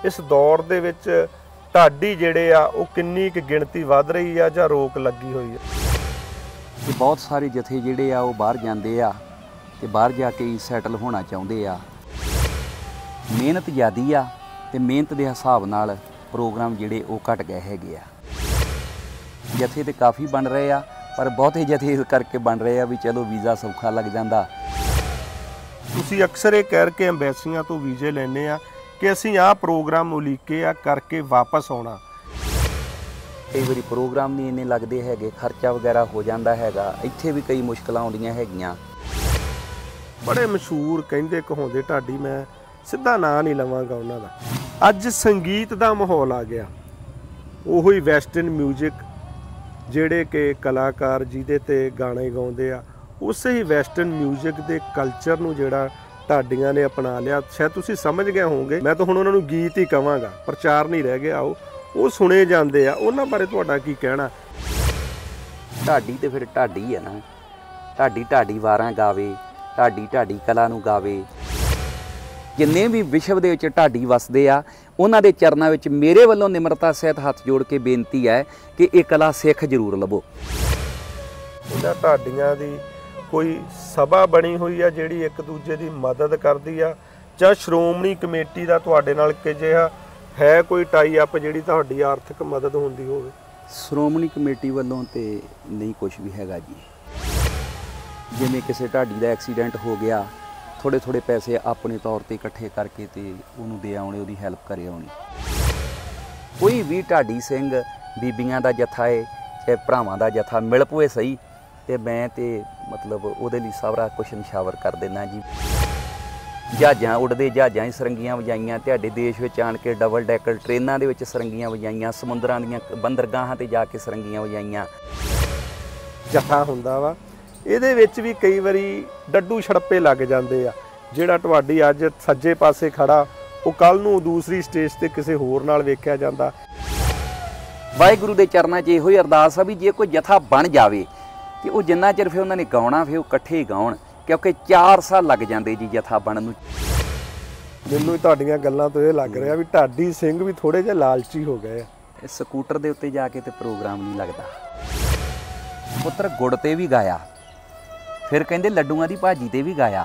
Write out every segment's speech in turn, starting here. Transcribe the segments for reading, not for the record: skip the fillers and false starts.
इस दौर दे विच ढाडी जिहड़े आ वो किन्नी क गिणती वध रही आ जां रोक लगी हुई है? कि बहुत सारे जथे जिहड़े आ वो बाहर जांदे आ ते बाहर जाके ही सैटल होना चाहुंदे आ। मेहनत ज़्यादी आ ते मेहनत दे हिसाब नाल प्रोग्राम जिहड़े वो घट गए हैगे आ। जथे ते काफ़ी बन रहे आ पर बहुते जथे इस करके बन रहे आ भी चलो वीज़ा सौखा लग जांदा। तुसीं अक्सर ये कह के अंबैसियां तो वीज़े लैने आ कि असीं आह प्रोग्राम उलीके आ करके वापस आउणा। कई बारी प्रोग्राम नहीं इन्ने लगते हैगे, खर्चा वगैरह हो जाता हैगा, इत्थे भी कई मुश्किलां आउंदियां हैगियां। बड़े मशहूर कहिंदे कहाउंदे ढाडी, मैं सिद्धा ਨਾਂ नहीं लवांगा उन्हां दा। अज संगीत दा माहौल आ गया, ओही वैसटर्न म्यूजिक ਜਿਹੜੇ ਕਿ ਕਲਾਕਾਰ ਜਿਹਦੇ ਤੇ ਗਾਣੇ ਗਾਉਂਦੇ ਆ ਉਸੇ ਹੀ ਵੈਸਟਰਨ ਮਿਊਜ਼ਿਕ ਦੇ ਕਲਚਰ ਨੂੰ ਜਿਹੜਾ ਢਾਡੀਆਂ ਨੇ ਅਪਣਾ ਲਿਆ। ਸ਼ਾਇਦ ਤੁਸੀਂ ਸਮਝ ਗਏ ਹੋਵੋਗੇ, ਮੈਂ ਤਾਂ ਹੁਣ ਉਹਨਾਂ ਨੂੰ ਗੀਤ ਹੀ ਕਵਾਂਗਾ, ਪ੍ਰਚਾਰ ਨਹੀਂ ਰਹਿ ਗਿਆ, ਉਹ ਸੁਣੇ ਜਾਂਦੇ ਆ। ਉਹਨਾਂ ਬਾਰੇ ਤੁਹਾਡਾ ਕੀ ਕਹਿਣਾ? ਢਾਡੀ ਤੇ ਫਿਰ ਢਾਡੀ ਆ ਨਾ, ਢਾਡੀ ਢਾਡੀ ਵਾਰਾਂ ਗਾਵੇ, ਢਾਡੀ ਢਾਡੀ ਕਲਾ ਨੂੰ ਗਾਵੇ। ਜਿੰਨੇ ਵੀ ਵਿਸ਼ਵ ਦੇ ਵਿੱਚ ਢਾਡੀ ਵਸਦੇ ਆ ਉਹਨਾਂ ਦੇ ਚਰਨਾਂ ਵਿੱਚ ਮੇਰੇ ਵੱਲੋਂ ਨਿਮਰਤਾ ਸਹਿਤ ਹੱਥ ਜੋੜ ਕੇ ਬੇਨਤੀ ਹੈ ਕਿ ਇਹ ਕਲਾ ਸਿੱਖ ਜ਼ਰੂਰ ਲਵੋ। ਇਹਨਾਂ ਢਾਡੀਆਂ ਦੀ ਕੋਈ ਸਭਾ ਬਣੀ ਹੋਈ ਆ ਜਿਹੜੀ ਇੱਕ ਦੂਜੇ ਦੀ ਮਦਦ ਕਰਦੀ ਆ, ਜਾਂ ਸ਼੍ਰੋਮਣੀ ਕਮੇਟੀ ਦਾ ਤੁਹਾਡੇ ਨਾਲ ਕਿ ਜਿਹਾ ਹੈ ਕੋਈ ਟਾਈ ਅਪ ਜਿਹੜੀ ਤੁਹਾਡੀ ਆਰਥਿਕ ਮਦਦ ਹੁੰਦੀ ਹੋਵੇ? ਸ਼੍ਰੋਮਣੀ ਕਮੇਟੀ ਵੱਲੋਂ ਤੇ ਨਹੀਂ ਕੁਝ ਵੀ ਹੈਗਾ ਜੀ। ਜਿਵੇਂ ਕਿਸੇ ਢਾਡੀ ਦਾ ਐਕਸੀਡੈਂਟ ਹੋ ਗਿਆ, थोड़े थोड़े पैसे अपने तौर पर इकट्ठे करके तो उन्होंने दे आने, उसकी हैल्प करे आनी। कोई भी ढाडी सिंह बीबियां दा जत्था है चाहे भरावां दा जत्था मिल पवे सही तो मैं तो मतलब उहदे लई सारा कुछ निछावर कर देना जी। जहाज़ां उड़दे, जहाज़ां ही सरंगियां वजाइयां, तुहाडे देश विच आण के डबल डैकर ट्रेनां दे विच सरंगियां वजाइयां, समुद्रां दीयां बंदरगाहां ते जाके सरंगियां वजाइयां। जत्था हुंदा वा, ਇਹਦੇ ਵਿੱਚ ਵੀ ਕਈ ਵਾਰੀ ਡੱਡੂ ਛੜੱਪੇ ਲੱਗ ਜਾਂਦੇ ਆ। ਜਿਹੜਾ ਤੁਹਾਡੀ ਅੱਜ ਸੱਜੇ ਪਾਸੇ ਖੜਾ ਉਹ ਕੱਲ ਨੂੰ ਦੂਸਰੀ ਸਟੇਜ ਤੇ ਕਿਸੇ ਹੋਰ ਨਾਲ ਵੇਖਿਆ ਜਾਂਦਾ। ਵਾਹਿਗੁਰੂ ਦੇ ਚਰਨਾਂ 'ਚ ਇਹੋ ਹੀ ਅਰਦਾਸ ਆ ਵੀ ਜੇ ਕੋਈ ਜਥਾ ਬਣ ਜਾਵੇ ਤੇ ਉਹ ਜਿੰਨਾ ਚਿਰ ਫਿਰ ਉਹਨਾਂ ਨੇ ਗਾਉਣਾ ਫਿਰ ਉਹ ਇਕੱਠੇ ਹੀ ਗਾਉਣ, ਕਿਉਂਕਿ 4 ਸਾਲ ਲੱਗ ਜਾਂਦੇ ਜੀ ਜਥਾ ਬਣਨ ਨੂੰ। ਮੈਨੂੰ ਤੁਹਾਡੀਆਂ ਗੱਲਾਂ ਤੋਂ ਇਹ ਲੱਗ ਰਿਹਾ ਵੀ ਢਾਡੀ ਸਿੰਘ ਵੀ ਥੋੜੇ ਜਿਹਾ ਲਾਲਚੀ ਹੋ ਗਏ ਆ। ਸਕੂਟਰ ਦੇ ਉੱਤੇ ਜਾ ਕੇ ਤੇ ਪ੍ਰੋਗਰਾਮ ਨਹੀਂ ਲੱਗਦਾ। ਪੁੱਤਰ ਗੁੜ ਤੇ ਵੀ ਗਾਇਆ, फिर कहते लड्डूआं दी भाजी ते भी गाया।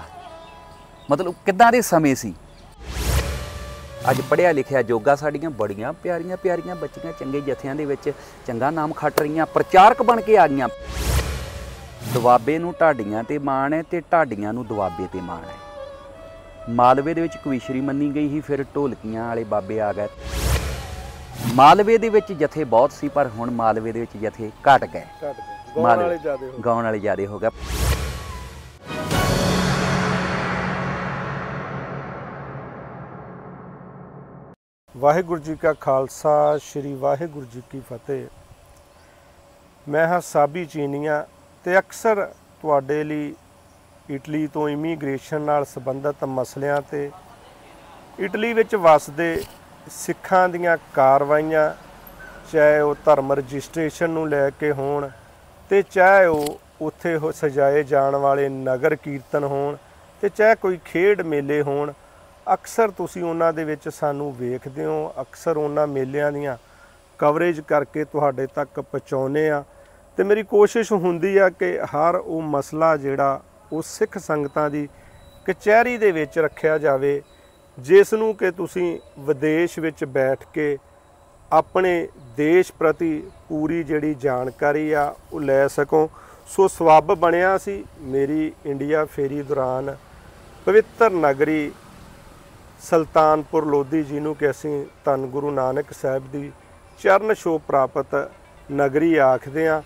मतलब किद्दां दे समय सी। अज पढ़िया लिखिया जोगा साड़ियां बड़ियां प्यारियां प्यारियां बच्चियां चंगे जथियां दे विच चंगा नाम खट रहीआं, प्रचारक बन के आ गईआं। दुआबे नूं ढाडियां ते माण है ते ढाडियां नूं दुआबे ते माण है। मालवे दे विच कवीशरी मन्नी गई ही, फिर ढोलकियां वाले बाबे आ गए। मालवे दे विच जथे बहुत सी पर हुण मालवे दे विच जथे घट गए, गाउण वाले ज़्यादा हो गए। ਵਾਹਿਗੁਰੂ ਜੀ ਕਾ ਖਾਲਸਾ, ਸ਼੍ਰੀ ਵਾਹਿਗੁਰੂ ਜੀ ਕੀ ਫਤਿਹ। ਮੈਂ ਹਾਂ ਸਾਬੀ ਚੀਨੀਆ ਤੇ ਅਕਸਰ ਤੁਹਾਡੇ ਲਈ ਇਟਲੀ ਤੋਂ ਇਮੀਗ੍ਰੇਸ਼ਨ ਨਾਲ ਸੰਬੰਧਿਤ ਮਸਲਿਆਂ ਤੇ ਇਟਲੀ ਵਿੱਚ ਵਸਦੇ ਸਿੱਖਾਂ ਦੀਆਂ ਕਾਰਵਾਈਆਂ, ਚਾਹੇ ਉਹ ਧਰਮ ਰਜਿਸਟ੍ਰੇਸ਼ਨ ਨੂੰ ਲੈ ਕੇ ਹੋਣ ਤੇ ਚਾਹੇ ਉਹ ਉੱਥੇ ਸਜਾਏ ਜਾਣ ਵਾਲੇ ਨਗਰ ਕੀਰਤਨ ਹੋਣ ਤੇ ਚਾਹੇ ਕੋਈ ਖੇਡ ਮੇਲੇ ਹੋਣ, ਅਕਸਰ ਤੁਸੀਂ ਉਹਨਾਂ ਦੇ ਵਿੱਚ ਸਾਨੂੰ ਵੇਖਦੇ ਹੋ। ਅਕਸਰ ਉਹਨਾਂ ਮੇਲਿਆਂ ਦੀਆਂ ਕਵਰੇਜ ਕਰਕੇ ਤੁਹਾਡੇ ਤੱਕ ਪਹੁੰਚਾਉਂਦੇ ਆ ਤੇ ਮੇਰੀ ਕੋਸ਼ਿਸ਼ ਹੁੰਦੀ ਆ ਕਿ ਹਰ ਉਹ ਮਸਲਾ ਜਿਹੜਾ ਉਹ ਸਿੱਖ ਸੰਗਤਾਂ ਦੀ ਕਚਹਿਰੀ ਦੇ ਵਿੱਚ ਰੱਖਿਆ ਜਾਵੇ, ਜਿਸ ਨੂੰ ਕਿ ਤੁਸੀਂ ਵਿਦੇਸ਼ ਵਿੱਚ ਬੈਠ ਕੇ ਆਪਣੇ ਦੇਸ਼ ਪ੍ਰਤੀ ਪੂਰੀ ਜਿਹੜੀ ਜਾਣਕਾਰੀ ਆ ਉਹ ਲੈ ਸਕੋ। ਸੋ ਸਬੱਬ ਬਣਿਆ ਸੀ ਮੇਰੀ ਇੰਡੀਆ ਫੇਰੀ ਦੌਰਾਨ ਪਵਿੱਤਰ ਨਗਰੀ ਸੁਲਤਾਨਪੁਰ ਲੋਧੀ, ਜਿਹਨੂੰ ਕਿ ਅਸੀਂ ਧੰਨ ਗੁਰੂ ਨਾਨਕ ਸਾਹਿਬ ਦੀ ਚਰਨ ਛੋਹ ਪ੍ਰਾਪਤ ਨਗਰੀ ਆਖਦੇ ਹਾਂ।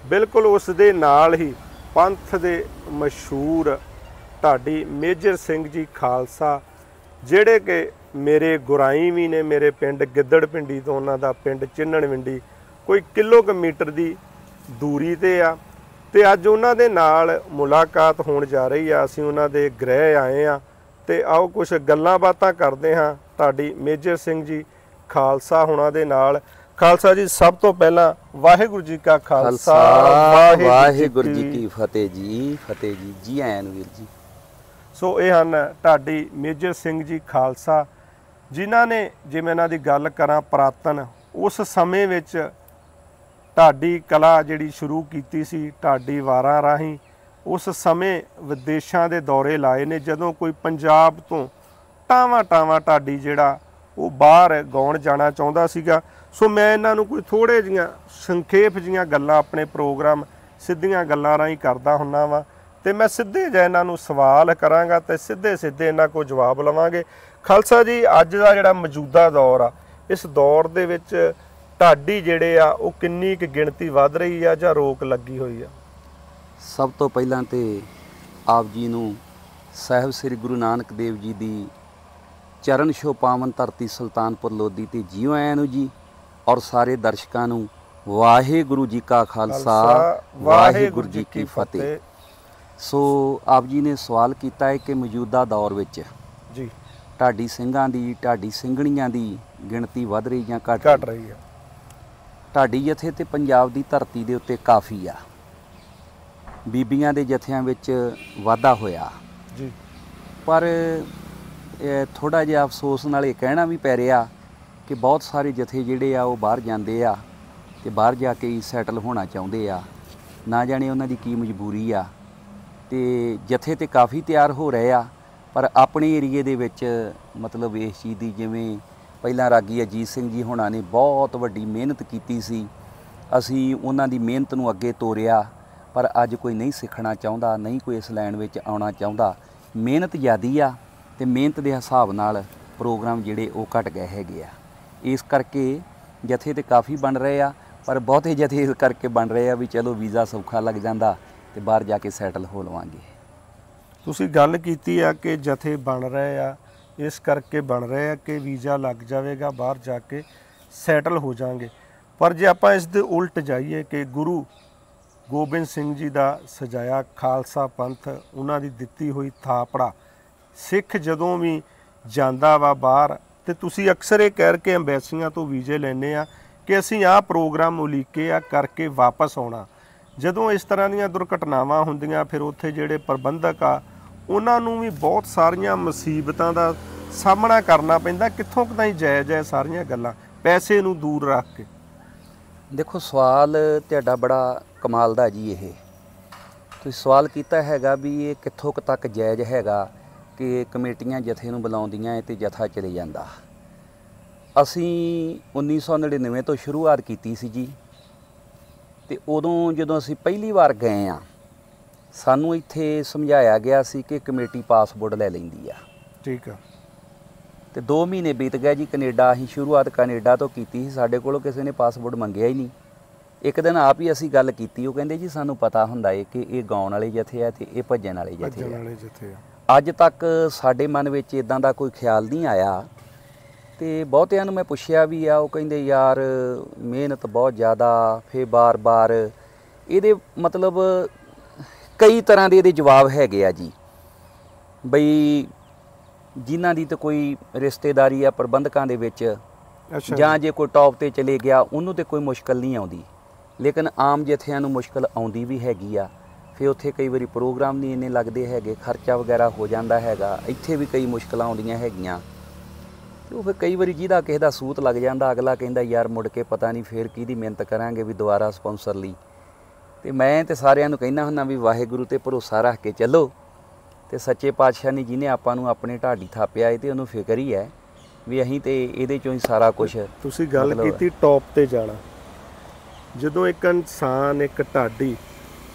ਬਿਲਕੁਲ ਉਸ ਦੇ ਨਾਲ ਹੀ ਪੰਥ ਦੇ ਮਸ਼ਹੂਰ ਢਾਡੀ ਮੇਜਰ ਸਿੰਘ ਜੀ ਖਾਲਸਾ, ਜਿਹੜੇ ਕਿ ਮੇਰੇ ਗੁਰਾਈ ਵੀ ਨੇ, ਮੇਰੇ ਪਿੰਡ ਗਿੱਦੜ ਪਿੰਡੀ ਤੋਂ ਉਹਨਾਂ ਦਾ ਪਿੰਡ ਚਿੰਨਣਵਿੰਡੀ ਕੋਈ ਕਿਲੋਮੀਟਰ ਦੀ ਦੂਰੀ 'ਤੇ ਆ। ਤੇ ਅੱਜ ਉਹਨਾਂ ਦੇ ਨਾਲ ਮੁਲਾਕਾਤ ਹੋਣ ਜਾ ਰਹੀ ਆ। ਅਸੀਂ ਉਹਨਾਂ ਦੇ ਗ੍ਰਹਿ ਆਏ ਆ ਤੇ ਆਓ ਕੁਝ ਗੱਲਾਂ ਬਾਤਾਂ ਕਰਦੇ ਹਾਂ ਢਾਡੀ ਮੇਜਰ ਸਿੰਘ ਜੀ ਖਾਲਸਾ ਹੁਣਾਂ ਦੇ ਨਾਲ। ਖਾਲਸਾ ਜੀ, ਸਭ ਤੋਂ ਪਹਿਲਾਂ ਵਾਹਿਗੁਰੂ ਜੀ ਕਾ ਖਾਲਸਾ, ਵਾਹਿਗੁਰੂ ਜੀ ਕੀ ਫਤਿਹ ਜੀ। ਫਤਿਹ ਜੀ, ਜੀ ਆਇਆਂ ਨੂੰ ਵੀਰ ਜੀ। ਸੋ ਇਹ ਹਨ ਢਾਡੀ ਮੇਜਰ ਸਿੰਘ ਜੀ ਖਾਲਸਾ, ਜਿਨ੍ਹਾਂ ਨੇ, ਜੇ ਮੈਂ ਇਹਨਾਂ ਦੀ ਗੱਲ ਕਰਾਂ ਪੁਰਾਤਨ, ਉਸ ਸਮੇਂ ਵਿੱਚ ਢਾਡੀ ਕਲਾ ਜਿਹੜੀ ਸ਼ੁਰੂ ਕੀਤੀ ਸੀ ਢਾਡੀ ਵਾਰਾਂ ਰਾਹੀਂ, ਉਸ ਸਮੇਂ ਵਿਦੇਸ਼ਾਂ ਦੇ ਦੌਰੇ ਲਾਏ ਨੇ। ਜਦੋਂ ਕੋਈ ਪੰਜਾਬ ਤੋਂ ਟਾਵਾਂ ਢਾਡੀ ਜਿਹੜਾ ਉਹ ਬਾਹਰ ਗਾਉਣ ਜਾਣਾ ਚਾਹੁੰਦਾ ਸੀਗਾ। ਸੋ ਮੈਂ ਇਹਨਾਂ ਨੂੰ ਕੋਈ ਥੋੜ੍ਹੇ ਜਿਹੀਆਂ ਸੰਖੇਪ ਜਿਹੀਆਂ ਗੱਲਾਂ ਆਪਣੇ ਪ੍ਰੋਗਰਾਮ ਸਿੱਧੀਆਂ ਗੱਲਾਂ ਰਾਹੀਂ ਕਰਦਾ ਹੁੰਦਾ ਵਾਂ, ਤੇ ਮੈਂ ਸਿੱਧੇ ਜਿਹਾ ਇਹਨਾਂ ਨੂੰ ਸਵਾਲ ਕਰਾਂਗਾ ਤੇ ਸਿੱਧੇ ਇਹਨਾਂ ਕੋਲ ਜਵਾਬ ਲਵਾਂਗੇ। ਖਾਲਸਾ ਜੀ, ਅੱਜ ਦਾ ਜਿਹੜਾ ਮੌਜੂਦਾ ਦੌਰ ਆ, ਇਸ ਦੌਰ ਦੇ ਵਿੱਚ ਢਾਡੀ ਜਿਹੜੇ ਆ ਉਹ ਕਿੰਨੀ ਕੁ ਗਿਣਤੀ ਵੱਧ ਰਹੀ ਆ ਜਾਂ ਰੋਕ ਲੱਗੀ ਹੋਈ ਆ? ਸਭ ਤੋਂ ਪਹਿਲਾਂ ਤੇ ਆਪ ਜੀ ਨੂੰ ਸਾਹਿਬ ਸ੍ਰੀ ਗੁਰੂ ਨਾਨਕ ਦੇਵ ਜੀ ਦੀ ਚਰਨ ਛੋਹ ਪਾਵਨ ਧਰਤੀ ਸੁਲਤਾਨਪੁਰ ਲੋਧੀ ਤੇ ਜੀਓ ਆਇਆਂ ਨੂੰ ਜੀ, ਔਰ ਸਾਰੇ ਦਰਸ਼ਕਾਂ ਨੂੰ ਵਾਹਿਗੁਰੂ ਜੀ ਕਾ ਖਾਲਸਾ ਵਾਹਿਗੁਰੂ ਜੀ ਕੀ ਫਤਿਹ। ਸੋ ਆਪ ਜੀ ਨੇ ਸਵਾਲ ਕੀਤਾ ਹੈ ਕਿ ਮੌਜੂਦਾ ਦੌਰ ਵਿੱਚ ਜੀ ਢਾਡੀ ਸਿੰਘਾਂ ਦੀ, ਢਾਡੀ ਸਿੰਘਣੀਆਂ ਦੀ ਗਿਣਤੀ ਵੱਧ ਰਹੀ ਜਾਂ ਘਟ ਰਹੀ ਆ? ਢਾਡੀ ਜਥੇ ਤੇ ਪੰਜਾਬ ਦੀ ਧਰਤੀ ਦੇ ਉੱਤੇ ਕਾਫੀ ਆ। ਬੀਬੀਆਂ ਦੇ ਜਥਿਆਂ ਵਿੱਚ ਵਾਧਾ ਹੋਇਆ ਜੀ, ਪਰ ਥੋੜ੍ਹਾ ਜਿਹਾ ਅਫਸੋਸ ਨਾਲ ਇਹ ਕਹਿਣਾ ਵੀ ਪੈ ਰਿਹਾ ਕਿ ਬਹੁਤ ਸਾਰੇ ਜਥੇ ਜਿਹੜੇ ਆ ਉਹ ਬਾਹਰ ਜਾਂਦੇ ਆ ਤੇ ਬਾਹਰ ਜਾ ਕੇ ਹੀ ਸੈਟਲ ਹੋਣਾ ਚਾਹੁੰਦੇ ਆ। ਨਾ ਜਾਣੇ ਉਹਨਾਂ ਦੀ ਕੀ ਮਜਬੂਰੀ ਆ। ਤੇ ਜਥੇ ਤੇ ਕਾਫੀ ਤਿਆਰ ਹੋ ਰਹੇ ਆ, ਪਰ ਆਪਣੇ ਏਰੀਏ ਦੇ ਵਿੱਚ ਮਤਲਬ ਇਸ ਚੀਜ਼ ਦੀ, ਜਿਵੇਂ ਪਹਿਲਾਂ ਰਾਗੀ ਅਜੀਤ ਸਿੰਘ ਜੀ ਹੋਣਾ ਨੇ ਬਹੁਤ ਵੱਡੀ ਮਿਹਨਤ ਕੀਤੀ ਸੀ, ਅਸੀਂ ਉਹਨਾਂ ਦੀ ਮਿਹਨਤ ਨੂੰ ਅੱਗੇ ਤੋਰਿਆ, ਪਰ ਅੱਜ ਕੋਈ ਨਹੀਂ ਸਿੱਖਣਾ ਚਾਹੁੰਦਾ, ਨਹੀਂ ਕੋਈ ਇਸ ਲਾਈਨ ਵਿੱਚ ਆਉਣਾ ਚਾਹੁੰਦਾ। ਮਿਹਨਤ ਜ਼ਿਆਦੀ ਆ ਤੇ ਮਿਹਨਤ ਦੇ ਹਿਸਾਬ ਨਾਲ ਪ੍ਰੋਗਰਾਮ ਜਿਹੜੇ ਉਹ ਘਟ ਗਏ ਹੈਗੇ ਆ। ਇਸ ਕਰਕੇ ਜਥੇ ਤੇ ਕਾਫੀ ਬਣ ਰਹੇ ਆ, ਪਰ ਬਹੁਤੇ ਜਥੇ ਇਸ ਕਰਕੇ ਬਣ ਰਹੇ ਆ ਵੀ ਚਲੋ ਵੀਜ਼ਾ ਸੌਖਾ ਲੱਗ ਜਾਂਦਾ ਤੇ ਬਾਹਰ ਜਾ ਕੇ ਸੈਟਲ ਹੋ ਲਵਾਂਗੇ। ਤੁਸੀਂ ਗੱਲ ਕੀਤੀ ਆ ਕਿ ਜਥੇ ਬਣ ਰਹੇ ਆ, ਇਸ ਕਰਕੇ ਬਣ ਰਹੇ ਆ ਕਿ ਵੀਜ਼ਾ ਲੱਗ ਜਾਵੇਗਾ, ਬਾਹਰ ਜਾ ਕੇ ਸੈਟਲ ਹੋ ਜਾਾਂਗੇ। ਪਰ ਜੇ ਆਪਾਂ ਇਸ ਦੇ ਉਲਟ ਜਾਈਏ ਕਿ ਗੁਰੂ ਗੋਬਿੰਦ ਸਿੰਘ ਜੀ ਦਾ ਸਜਾਇਆ ਖਾਲਸਾ ਪੰਥ, ਉਹਨਾਂ ਦੀ ਦਿੱਤੀ ਹੋਈ ਥਾਪੜਾ, ਸਿੱਖ ਜਦੋਂ ਵੀ ਜਾਂਦਾ ਵਾ ਬਾਹਰ, ਤੇ ਤੁਸੀਂ ਅਕਸਰ ਇਹ ਕਹਿ ਕੇ ਅੰਬੈਸੀਆਂ ਤੋਂ ਵੀਜ਼ੇ ਲੈਂਦੇ ਆ ਕਿ ਅਸੀਂ ਆਹ ਪ੍ਰੋਗਰਾਮ ਉਲੀਕੇ ਆ ਕਰਕੇ ਵਾਪਸ ਆਉਣਾ। ਜਦੋਂ ਇਸ ਤਰ੍ਹਾਂ ਦੀਆਂ ਦੁਰਘਟਨਾਵਾਂ ਹੁੰਦੀਆਂ, ਫਿਰ ਉੱਥੇ ਜਿਹੜੇ ਪ੍ਰਬੰਧਕ ਆ ਉਹਨਾਂ ਨੂੰ ਵੀ ਬਹੁਤ ਸਾਰੀਆਂ ਮੁਸੀਬਤਾਂ ਦਾ ਸਾਹਮਣਾ ਕਰਨਾ ਪੈਂਦਾ। ਕਿੱਥੋਂ ਕੁ ਤਾਈਂ ਜਾਇਜ਼ ਹੈ ਸਾਰੀਆਂ ਗੱਲਾਂ, ਪੈਸੇ ਨੂੰ ਦੂਰ ਰੱਖ ਕੇ? ਦੇਖੋ, ਸਵਾਲ ਤੁਹਾਡਾ ਬੜਾ ਕਮਾਲ ਦਾ ਜੀ। ਇਹ ਤੁਸੀਂ ਸਵਾਲ ਕੀਤਾ ਹੈਗਾ ਵੀ ਇਹ ਕਿੱਥੋਂ ਕੁ ਤੱਕ ਜਾਇਜ਼ ਹੈਗਾ ਕਿ ਕਮੇਟੀਆਂ ਜਥੇ ਨੂੰ ਬੁਲਾਉਂਦੀਆਂ ਹੈ ਤੇ ਜਥਾ ਚਲੇ ਜਾਂਦਾ। ਅਸੀਂ 1999 ਤੋਂ ਸ਼ੁਰੂਆਤ ਕੀਤੀ ਸੀ ਜੀ, ਤੇ ਉਦੋਂ ਜਦੋਂ ਅਸੀਂ ਪਹਿਲੀ ਵਾਰ ਗਏ ਆ, ਸਾਨੂੰ ਇੱਥੇ ਸਮਝਾਇਆ ਗਿਆ ਸੀ ਕਿ ਕਮੇਟੀ ਪਾਸਪੋਰਟ ਲੈ ਲੈਂਦੀ ਆ। ਠੀਕ ਆ। ਤੇ 2 ਮਹੀਨੇ ਬੀਤ ਗਏ ਜੀ। ਕੈਨੇਡਾ, ਅਸੀਂ ਸ਼ੁਰੂਆਤ ਕੈਨੇਡਾ ਤੋਂ ਕੀਤੀ ਸੀ, ਸਾਡੇ ਕੋਲੋਂ ਕਿਸੇ ਨੇ ਪਾਸਪੋਰਟ ਮੰਗਿਆ ਹੀ ਨਹੀਂ। ਇੱਕ ਦਿਨ ਆਪ ਹੀ ਅਸੀਂ ਗੱਲ ਕੀਤੀ, ਉਹ ਕਹਿੰਦੇ ਜੀ ਸਾਨੂੰ ਪਤਾ ਹੁੰਦਾ ਏ ਕਿ ਇਹ ਗਾਉਣ ਵਾਲੇ ਜਥੇ ਆ ਤੇ ਇਹ ਭੱਜਣ ਵਾਲੇ ਜਥੇ ਆ। ਅੱਜ ਤੱਕ ਸਾਡੇ ਮਨ ਵਿੱਚ ਇਦਾਂ ਦਾ ਕੋਈ ਖਿਆਲ ਨਹੀਂ ਆਇਆ। ਤੇ ਬਹੁਤਿਆਂ ਨੂੰ ਮੈਂ ਪੁੱਛਿਆ ਵੀ ਆ, ਉਹ ਕਹਿੰਦੇ ਯਾਰ ਮਿਹਨਤ ਬਹੁਤ ਜ਼ਿਆਦਾ, ਫਿਰ ਬਾਰ-ਬਾਰ ਇਹਦੇ ਮਤਲਬ ਕਈ ਤਰ੍ਹਾਂ ਦੇ ਇਹਦੇ ਜਵਾਬ ਹੈਗੇ ਆ ਜੀ। ਬਈ ਜਿਨ੍ਹਾਂ ਦੀ ਤਾਂ ਕੋਈ ਰਿਸ਼ਤੇਦਾਰੀ ਆ ਪ੍ਰਬੰਧਕਾਂ ਦੇ ਵਿੱਚ, ਜਾਂ ਜੇ ਕੋਈ ਟੌਪ ਤੇ ਚਲੇ ਗਿਆ ਉਹਨੂੰ ਤੇ ਕੋਈ ਮੁਸ਼ਕਲ ਨਹੀਂ ਆਉਂਦੀ, ਲੇਕਿਨ ਆਮ ਜਥਿਆਂ ਨੂੰ ਮੁਸ਼ਕਲ ਆਉਂਦੀ ਵੀ ਹੈਗੀ ਆ। ਫਿਰ ਉੱਥੇ ਕਈ ਵਾਰੀ ਪ੍ਰੋਗਰਾਮ ਨਹੀਂ ਇੰਨੇ ਲੱਗਦੇ ਹੈਗੇ, ਖਰਚਾ ਵਗੈਰਾ ਹੋ ਜਾਂਦਾ ਹੈਗਾ। ਇੱਥੇ ਵੀ ਕਈ ਮੁਸ਼ਕਲਾਂ ਆਉਂਦੀਆਂ ਹੈਗੀਆਂ। ਤੇ ਉਹ ਫਿਰ ਕਈ ਵਾਰੀ ਜਿਹਦਾ ਕਿਸੇ ਦਾ ਸੂਤ ਲੱਗ ਜਾਂਦਾ, ਅਗਲਾ ਕਹਿੰਦਾ ਯਾਰ ਮੁੜ ਕੇ ਪਤਾ ਨਹੀਂ ਫਿਰ ਕਿਹਦੀ ਮਿਹਨਤ ਕਰਾਂਗੇ ਵੀ ਦੁਬਾਰਾ ਸਪੌਂਸਰ ਲਈ। ਤੇ ਮੈਂ ਤੇ ਸਾਰਿਆਂ ਨੂੰ ਕਹਿੰਦਾ ਹੁੰਦਾ ਵੀ ਵਾਹਿਗੁਰੂ ਤੇ ਭਰੋਸਾ ਰੱਖ ਕੇ ਚੱਲੋ, ਤੇ ਸੱਚੇ ਪਾਤਸ਼ਾਹ ਨੇ ਜਿਹਨੇ ਆਪਾਂ ਨੂੰ ਆਪਣੇ ਢਾਡੀ ਥਾਪਿਆ ਤੇ ਉਹਨੂੰ ਫਿਕਰ ਹੀ ਹੈ ਵੀ ਅਸੀਂ ਤੇ ਇਹਦੇ ਚੋਂ ਹੀ ਸਾਰਾ ਕੁਝ। ਤੁਸੀਂ ਗੱਲ ਕੀਤੀ ਟੌਪ ਤੇ ਜਾਣਾ। ਜਦੋਂ ਇੱਕ ਇਨਸਾਨ, ਇੱਕ ਢਾਡੀ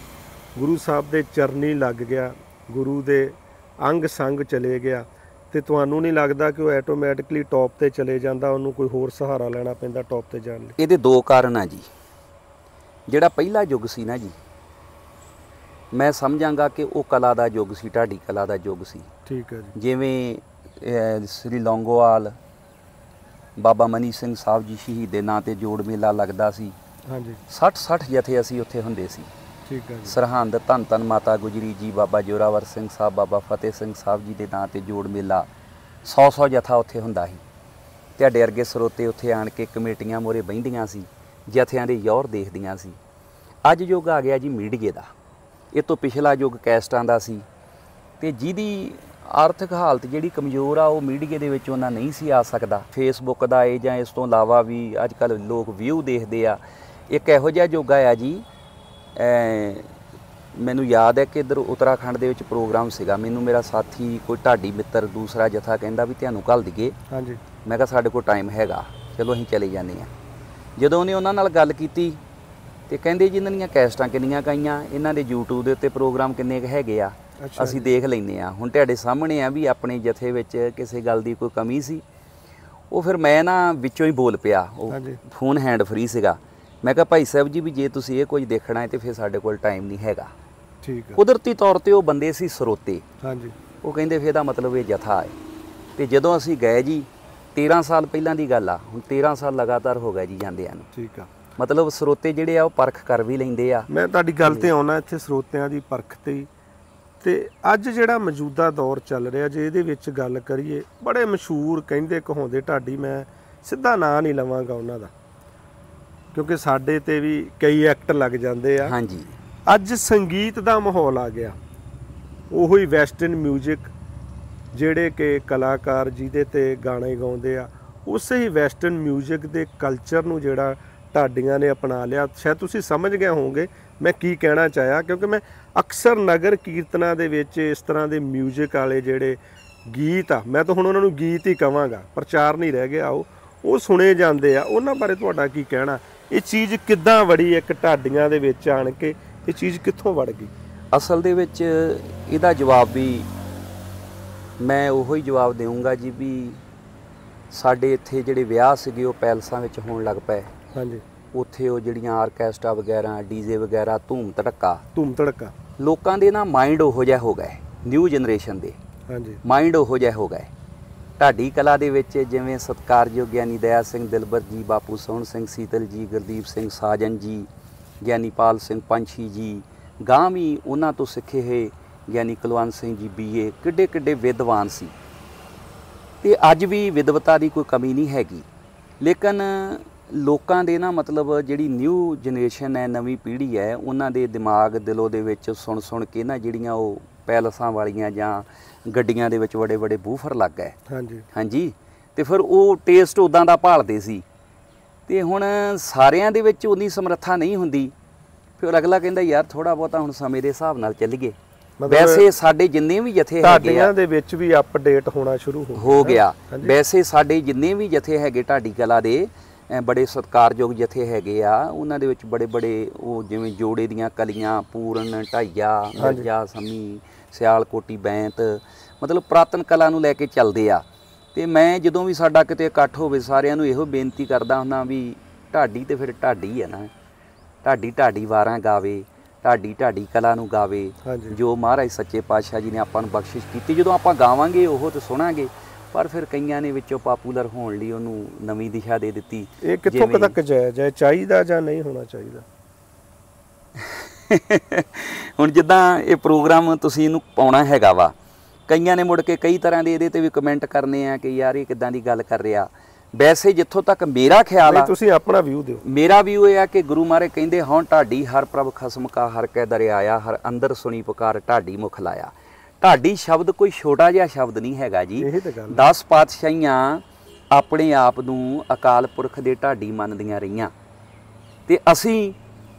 ਗੁਰੂ ਸਾਹਿਬ ਦੇ ਚਰਨੀ ਲੱਗ ਗਿਆ, ਗੁਰੂ ਦੇ ਅੰਗ ਸੰਗ ਚਲੇ ਗਿਆ, ਤੇ ਤੁਹਾਨੂੰ ਨਹੀਂ ਲੱਗਦਾ ਕਿ ਉਹ ਆਟੋਮੈਟਿਕਲੀ ਟੌਪ ਤੇ ਚਲੇ ਜਾਂਦਾ, ਉਹਨੂੰ ਕੋਈ ਹੋਰ ਸਹਾਰਾ ਲੈਣਾ ਪੈਂਦਾ ਟੌਪ ਤੇ ਜਾਣ ਲਈ? ਇਹਦੇ 2 ਕਾਰਨ ਆ ਜੀ। ਜਿਹੜਾ ਪਹਿਲਾ ਯੁੱਗ ਸੀ ਨਾ ਜੀ, ਮੈਂ ਸਮਝਾਂਗਾ ਕਿ ਉਹ ਕਲਾ ਦਾ ਯੁੱਗ ਸੀ, ਢਾਡੀ ਕਲਾ ਦਾ ਯੁੱਗ ਸੀ। ਠੀਕ ਹੈ ਜੀ। ਜਿਵੇਂ ਸ੍ਰੀ ਲੌਂਗੋਵਾਲ ਬਾਬਾ ਮਨੀ ਸਿੰਘ ਸਾਹਿਬ ਜੀ ਸ਼ਹੀਦ ਦੇ ਨਾਂ ਤੇ ਜੋੜ ਮੇਲਾ ਲੱਗਦਾ ਸੀ। ਹਾਂਜੀ। 60 ਜਥੇ ਅਸੀਂ ਉੱਥੇ ਹੁੰਦੇ ਸੀ। ਠੀਕ ਹੈ ਜੀ। ਸਰਹੰਦ ਧੰਨ ਧੰਨ ਮਾਤਾ ਗੁਜਰੀ ਜੀ, ਬਾਬਾ ਜੋਰਾਵਰ ਸਿੰਘ ਸਾਹਿਬ, ਬਾਬਾ ਫਤਿਹ ਸਿੰਘ ਸਾਹਿਬ ਜੀ ਦੇ ਨਾਂ ਤੇ ਜੋੜ ਮੇਲਾ 100 ਜਥਾ ਉੱਥੇ ਹੁੰਦਾ ਸੀ। ਤੁਹਾਡੇ ਵਰਗੇ ਸਰੋਤੇ ਉੱਥੇ ਆਣ ਕੇ ਕਮੇਟੀਆਂ ਮੋਰੇ ਬਹਿੰਦੀਆਂ ਸੀ, ਜਥਿਆਂ ਦੇ ਯੌਰ ਦੇਖਦੀਆਂ ਸੀ। ਅੱਜ ਯੁੱਗ ਆ ਗਿਆ ਜੀ ਮੀਡੀਏ ਦਾ। ਇਹ ਤੋਂ ਪਿਛਲਾ ਯੁੱਗ ਕੈਸਟਾਂ ਦਾ ਸੀ, ਤੇ ਜਿਹਦੀ ਆਰਥਿਕ ਹਾਲਤ ਜਿਹੜੀ ਕਮਜ਼ੋਰ ਆ ਉਹ ਮੀਡੀਆ ਦੇ ਵਿੱਚ ਉਹਨਾਂ ਨਹੀਂ ਸੀ ਆ ਸਕਦਾ। ਫੇਸਬੁੱਕ ਦਾ ਇਹ ਜਾਂ ਇਸ ਤੋਂ ਇਲਾਵਾ ਵੀ ਅੱਜ ਕੱਲ੍ਹ ਲੋਕ ਵਿਊ ਦੇਖਦੇ ਆ। ਇੱਕ ਇਹੋ ਜਿਹਾ ਯੋਗਾ ਆ ਜੀ, ਮੈਨੂੰ ਯਾਦ ਹੈ ਕਿ ਇੱਧਰ ਉੱਤਰਾਖੰਡ ਦੇ ਵਿੱਚ ਪ੍ਰੋਗਰਾਮ ਸੀਗਾ, ਮੈਨੂੰ ਮੇਰਾ ਸਾਥੀ ਕੋਈ ਢਾਡੀ ਮਿੱਤਰ ਦੂਸਰਾ ਜਥਾ ਕਹਿੰਦਾ ਵੀ ਤੁਹਾਨੂੰ ਘੱਲ ਦਈਏ। ਹਾਂਜੀ। ਮੈਂ ਕਿਹਾ ਸਾਡੇ ਕੋਲ ਟਾਈਮ ਹੈਗਾ, ਚਲੋ ਅਸੀਂ ਚਲੇ ਜਾਂਦੇ ਹਾਂ। ਜਦੋਂ ਉਹਨੇ ਉਹਨਾਂ ਨਾਲ ਗੱਲ ਕੀਤੀ ਤੇ ਕਹਿੰਦੇ ਜੀ ਇਹਨਾਂ ਦੀਆਂ ਕੈਸਟਾਂ ਕਿੰਨੀਆਂ ਗਾਈਆਂ, ਇਹਨਾਂ ਦੇ YouTube ਦੇ ਉੱਤੇ ਪ੍ਰੋਗਰਾਮ ਕਿੰਨੇ ਕੁ ਹੈਗੇ ਆ, ਅਸੀਂ ਦੇਖ ਲੈਂਦੇ ਹਾਂ। ਹੁਣ ਤੁਹਾਡੇ ਸਾਹਮਣੇ ਆ ਵੀ ਆਪਣੇ ਜਥੇ ਵਿੱਚ ਕਿਸੇ ਗੱਲ ਦੀ ਕੋਈ ਕਮੀ ਸੀ। ਉਹ ਫਿਰ ਮੈਂ ਨਾ ਵਿੱਚੋਂ ਹੀ ਬੋਲ ਪਿਆ, ਉਹ ਫੋਨ ਹੈਂਡ ਫਰੀ ਸੀਗਾ। ਮੈਂ ਕਿਹਾ ਭਾਈ ਸਾਹਿਬ ਜੀ ਵੀ ਜੇ ਤੁਸੀਂ ਇਹ ਕੁਝ ਦੇਖਣਾ ਹੈ ਤੇ ਫਿਰ ਸਾਡੇ ਕੋਲ ਟਾਈਮ ਨਹੀਂ ਹੈਗਾ। ਠੀਕ ਹੈ। ਕੁਦਰਤੀ ਤੌਰ ਤੇ ਉਹ ਬੰਦੇ ਸੀ ਸਰੋਤੇ। ਹਾਂਜੀ। ਉਹ ਕਹਿੰਦੇ ਫਿਰ ਇਹਦਾ ਮਤਲਬ ਇਹ ਜਥਾ ਹੈ। ਤੇ ਜਦੋਂ ਅਸੀਂ ਗਏ ਜੀ 13 ਸਾਲ ਪਹਿਲਾਂ ਦੀ ਗੱਲ ਆ, ਹੁਣ 13 ਸਾਲ ਲਗਾਤਾਰ ਹੋ ਗਏ ਜੀ ਜਾਂਦਿਆਂ ਨੂੰ। ਠੀਕ ਆ। ਮਤਲਬ ਸਰੋਤੇ ਜਿਹੜੇ ਆ ਉਹ ਪਰਖ ਕਰ ਵੀ ਲੈਂਦੇ ਆ। ਮੈਂ ਤੁਹਾਡੀ ਗੱਲ ਤੇ ਆਉਣਾ ਇੱਥੇ ਸਰੋਤਿਆਂ ਦੀ ਪਰਖ ਤੇ ਅੱਜ ਜਿਹੜਾ ਮੌਜੂਦਾ ਦੌਰ ਚੱਲ ਰਿਹਾ, ਜੇ ਇਹਦੇ ਵਿੱਚ ਗੱਲ ਕਰੀਏ, ਬੜੇ ਮਸ਼ਹੂਰ ਕਹਿੰਦੇ ਕਹਾਉਂਦੇ ਢਾਡੀ, ਮੈਂ ਸਿੱਧਾ ਨਾਂ ਨਹੀਂ ਲਵਾਂਗਾ ਉਹਨਾਂ ਦਾ ਕਿਉਂਕਿ ਸਾਡੇ ਤੇ ਵੀ ਕਈ ਐਕਟ ਲੱਗ ਜਾਂਦੇ ਆ। ਹਾਂਜੀ। ਅੱਜ ਸੰਗੀਤ ਦਾ ਮਾਹੌਲ ਆ ਗਿਆ, ਉਹੋ ਹੀ ਵੈਸਟਰਨ ਮਿਊਜ਼ਿਕ, ਜਿਹੜੇ ਕਿ ਕਲਾਕਾਰ ਜਿਹਦੇ ਤੇ ਗਾਣੇ ਗਾਉਂਦੇ ਆ, ਉਸੇ ਹੀ ਵੈਸਟਰਨ ਮਿਊਜ਼ਿਕ ਦੇ ਕਲਚਰ ਨੂੰ ਜਿਹੜਾ ਢਾਡੀਆਂ ਨੇ ਅਪਣਾ ਲਿਆ। ਸ਼ਾਇਦ ਤੁਸੀਂ ਸਮਝ ਗਏ ਹੋਵੋਗੇ ਮੈਂ ਕੀ ਕਹਿਣਾ ਚਾਹਿਆ, ਕਿਉਂਕਿ ਮੈਂ ਅਕਸਰ ਨਗਰ ਕੀਰਤਨਾਂ ਦੇ ਵਿੱਚ ਇਸ ਤਰ੍ਹਾਂ ਦੇ ਮਿਊਜ਼ਿਕ ਵਾਲੇ ਜਿਹੜੇ ਗੀਤ ਆ, ਮੈਂ ਤਾਂ ਹੁਣ ਉਹਨਾਂ ਨੂੰ ਗੀਤ ਹੀ ਕਵਾਂਗਾ, ਪ੍ਰਚਾਰ ਨਹੀਂ ਰਹਿ ਗਿਆ, ਉਹ ਸੁਣੇ ਜਾਂਦੇ ਆ। ਉਹਨਾਂ ਬਾਰੇ ਤੁਹਾਡਾ ਕੀ ਕਹਿਣਾ? ਇਹ ਚੀਜ਼ ਕਿੱਦਾਂ ਵੜੀ ਇੱਕ ਢਾਡੀਆਂ ਦੇ ਵਿੱਚ ਆਣ ਕੇ, ਇਹ ਚੀਜ਼ ਕਿੱਥੋਂ ਵੜ ਗਈ? ਅਸਲ ਦੇ ਵਿੱਚ ਇਹਦਾ ਜਵਾਬ ਵੀ ਮੈਂ ਉਹੀ ਜਵਾਬ ਦੇਵਾਂਗਾ ਜੀ ਵੀ ਸਾਡੇ ਇੱਥੇ ਜਿਹੜੇ ਵਿਆਹ ਸੀਗੇ ਉਹ ਪੈਲਸਾਂ ਵਿੱਚ ਹੋਣ ਲੱਗ ਪਏ। ਹਾਂਜੀ। ਉੱਥੇ ਉਹ ਜਿਹੜੀਆਂ ਆਰਕੈਸਟਰਾ ਵਗੈਰਾ, ਡੀਜੇ ਵਗੈਰਾ, ਧੂਮ ਧੜਕਾ, ਲੋਕਾਂ ਦੇ ਨਾ ਮਾਈਂਡ ਉਹੋ ਜਿਹਾ ਹੋ ਗਏ, ਨਿਊ ਜਨਰੇਸ਼ਨ ਦੇ। ਹਾਂਜੀ। ਮਾਈਂਡ ਉਹੋ ਜਿਹਾ ਹੋ ਗਏ। ਢਾਡੀ ਕਲਾ ਦੇ ਵਿੱਚ ਜਿਵੇਂ ਸਤਿਕਾਰਯੋਗ ਗਿਆਨੀ ਦਇਆ ਸਿੰਘ ਦਿਲਬਰ ਜੀ, ਬਾਪੂ ਸੋਹਣ ਸਿੰਘ ਸੀਤਲ ਜੀ, ਗੁਰਦੀਪ ਸਿੰਘ ਸਾਜਨ ਜੀ, ਗਿਆਨੀਪਾਲ ਸਿੰਘ ਪੰਛੀ ਜੀ, ਗਾਂ ਵੀ ਉਹਨਾਂ ਤੋਂ ਸਿੱਖੇ ਹੋਏ ਗਿਆਨੀ ਕੁਲਵੰਤ ਸਿੰਘ ਜੀ BA, ਕਿੱਡੇ ਕਿੱਡੇ ਵਿਦਵਾਨ ਸੀ। ਤੇ ਅੱਜ ਵੀ ਵਿਦਵਤਾ ਦੀ ਕੋਈ ਕਮੀ ਨਹੀਂ ਹੈਗੀ, ਲੇਕਿਨ ਲੋਕਾਂ ਦੇ ਨਾ ਮਤਲਬ ਜਿਹੜੀ ਨਿਊ ਜਨਰੇਸ਼ਨ ਹੈ, ਨਵੀਂ ਪੀੜ੍ਹੀ ਹੈ, ਉਹਨਾਂ ਦੇ ਦਿਮਾਗ ਦਿਲੋਂ ਦੇ ਵਿੱਚ ਸੁਣ ਕੇ ਨਾ ਜਿਹੜੀਆਂ ਉਹ ਪੈਲਸਾਂ ਵਾਲੀਆਂ ਜਾਂ ਗੱਡੀਆਂ ਦੇ ਵਿੱਚ ਬੜੇ ਬੜੇ ਬੂਫਰ ਲੱਗ ਗਏ। ਹਾਂਜੀ। ਹਾਂਜੀ। ਤੇ ਫਿਰ ਉਹ ਟੇਸਟ ਉੱਦਾਂ ਦਾ ਭਾਲਦੇ ਸੀ ਤੇ ਹੁਣ ਸਾਰਿਆਂ ਦੇ ਵਿੱਚ ਉਨੀ ਸਮਰੱਥਾ ਨਹੀਂ ਹੁੰਦੀ। ਫਿਰ ਅਗਲਾ ਕਹਿੰਦਾ ਯਾਰ ਥੋੜਾ ਬਹੁਤਾ ਹੁਣ ਸਮੇਂ ਦੇ ਹਿਸਾਬ ਨਾਲ ਚੱਲੀਏ। ਵੈਸੇ ਸਾਡੇ ਜਿੰਨੇ ਵੀ ਜਥੇ ਹੈਗੇ ਆ ਦੇ ਵਿੱਚ ਵੀ ਅਪਡੇਟ ਹੋਣਾ ਸ਼ੁਰੂ ਹੋ ਗਿਆ। ਵੈਸੇ ਸਾਡੇ ਜਿੰਨੇ ਵੀ ਜਥੇ ਹੈਗੇ ਢਾਡੀ ਕਲਾ ਦੇ, ਬੜੇ ਸਤਿਕਾਰਯੋਗ ਜਥੇ ਹੈਗੇ ਆ, ਉਹਨਾਂ ਦੇ ਵਿੱਚ ਬੜੇ ਬੜੇ ਉਹ ਜਿਵੇਂ ਜੋੜੇ ਦੀਆਂ ਕਲੀਆਂ, ਪੂਰਨ, ਢਾਈਆ, ਮਿਰਜ਼ਾ, ਸੰਮੀ, ਸਿਆਲਕੋਟੀ, ਬੈਂਤ, ਮਤਲਬ ਪੁਰਾਤਨ ਕਲਾ ਨੂੰ ਲੈ ਕੇ ਚੱਲਦੇ ਆ। ਤੇ ਮੈਂ ਜਦੋਂ ਵੀ ਸਾਡਾ ਕਿਤੇ ਇਕੱਠ ਹੋਵੇ ਸਾਰਿਆਂ ਨੂੰ ਇਹੋ ਬੇਨਤੀ ਕਰਦਾ ਹੁੰਦਾ ਵੀ ਢਾਡੀ ਤੇ ਫਿਰ ਢਾਡੀ ਹੈ ਨਾ, ਢਾਡੀ ਵਾਰਾਂ ਗਾਵੇ, ਢਾਡੀ ਕਲਾ ਨੂੰ ਗਾਵੇ, ਜੋ ਮਹਾਰਾਜ ਸੱਚੇ ਪਾਤਸ਼ਾਹ ਜੀ ਨੇ ਆਪਾਂ ਨੂੰ ਬਖਸ਼ਿਸ਼ ਕੀਤੀ। ਜਦੋਂ ਆਪਾਂ ਗਾਵਾਂਗੇ ਉਹ ਤੇ ਸੁਣਾਂਗੇ, ਪਰ ਫਿਰ ਕਈਆਂ ਨੇ ਵਿੱਚੋਂ ਪਾਪੂਲਰ ਹੋਣ ਲਈ ਉਹਨੂੰ ਨਵੀਂ ਦਿਸ਼ਾ ਦੇ ਦਿੱਤੀ। ਇਹ ਕਿੱਥੋਂ ਤੱਕ ਜਾਇਜ਼ ਚਾਹੀਦਾ ਜਾਂ ਨਹੀਂ ਹੋਣਾ ਚਾਹੀਦਾ? ਹੁਣ ਜਿੱਦਾਂ ਇਹ ਪ੍ਰੋਗਰਾਮ ਤੁਸੀਂ ਇਹਨੂੰ ਪਾਉਣਾ ਹੈਗਾ ਵਾ, ਕਈਆਂ ਨੇ ਮੁੜ ਕੇ ਕਈ ਤਰ੍ਹਾਂ ਦੇ ਇਹਦੇ ਤੇ ਵੀ ਕਮੈਂਟ ਕਰਨੇ ਆ ਕਿ ਯਾਰ ਇਹ ਕਿੱਦਾਂ ਦੀ ਗੱਲ ਕਰ ਰਿਹਾ। ਵੈਸੇ ਜਿੱਥੋਂ ਤੱਕ ਮੇਰਾ ਖਿਆਲ ਆ, ਤੁਸੀਂ ਆਪਣਾ ਵਿਊ ਦਿਓ। ਮੇਰਾ ਵਿਊ ਇਹ ਆ ਕਿ ਗੁਰੂ ਮਹਾਰਾਜ ਕਹਿੰਦੇ ਹਾਂ ਢਾਡੀ ਹਰ ਪ੍ਰਭ ਖਸਮ ਕਾ ਹਰ ਕੈ ਦਰ ਆਇਆ, ਹਰ ਅੰਦਰ ਸੁਣੀ ਪੁਕਾਰ ਢਾਡੀ ਮੁਖ ਲਾਇਆ। ਢਾਡੀ ਸ਼ਬਦ ਕੋਈ ਛੋਟਾ ਜਿਹਾ ਸ਼ਬਦ ਨਹੀਂ ਹੈਗਾ ਜੀ। 10 ਪਾਤਸ਼ਾਹੀਆਂ ਆਪਣੇ ਆਪ ਨੂੰ ਅਕਾਲ ਪੁਰਖ ਦੇ ਢਾਡੀ ਮੰਨਦੀਆਂ ਰਹੀਆਂ ਤੇ ਅਸੀਂ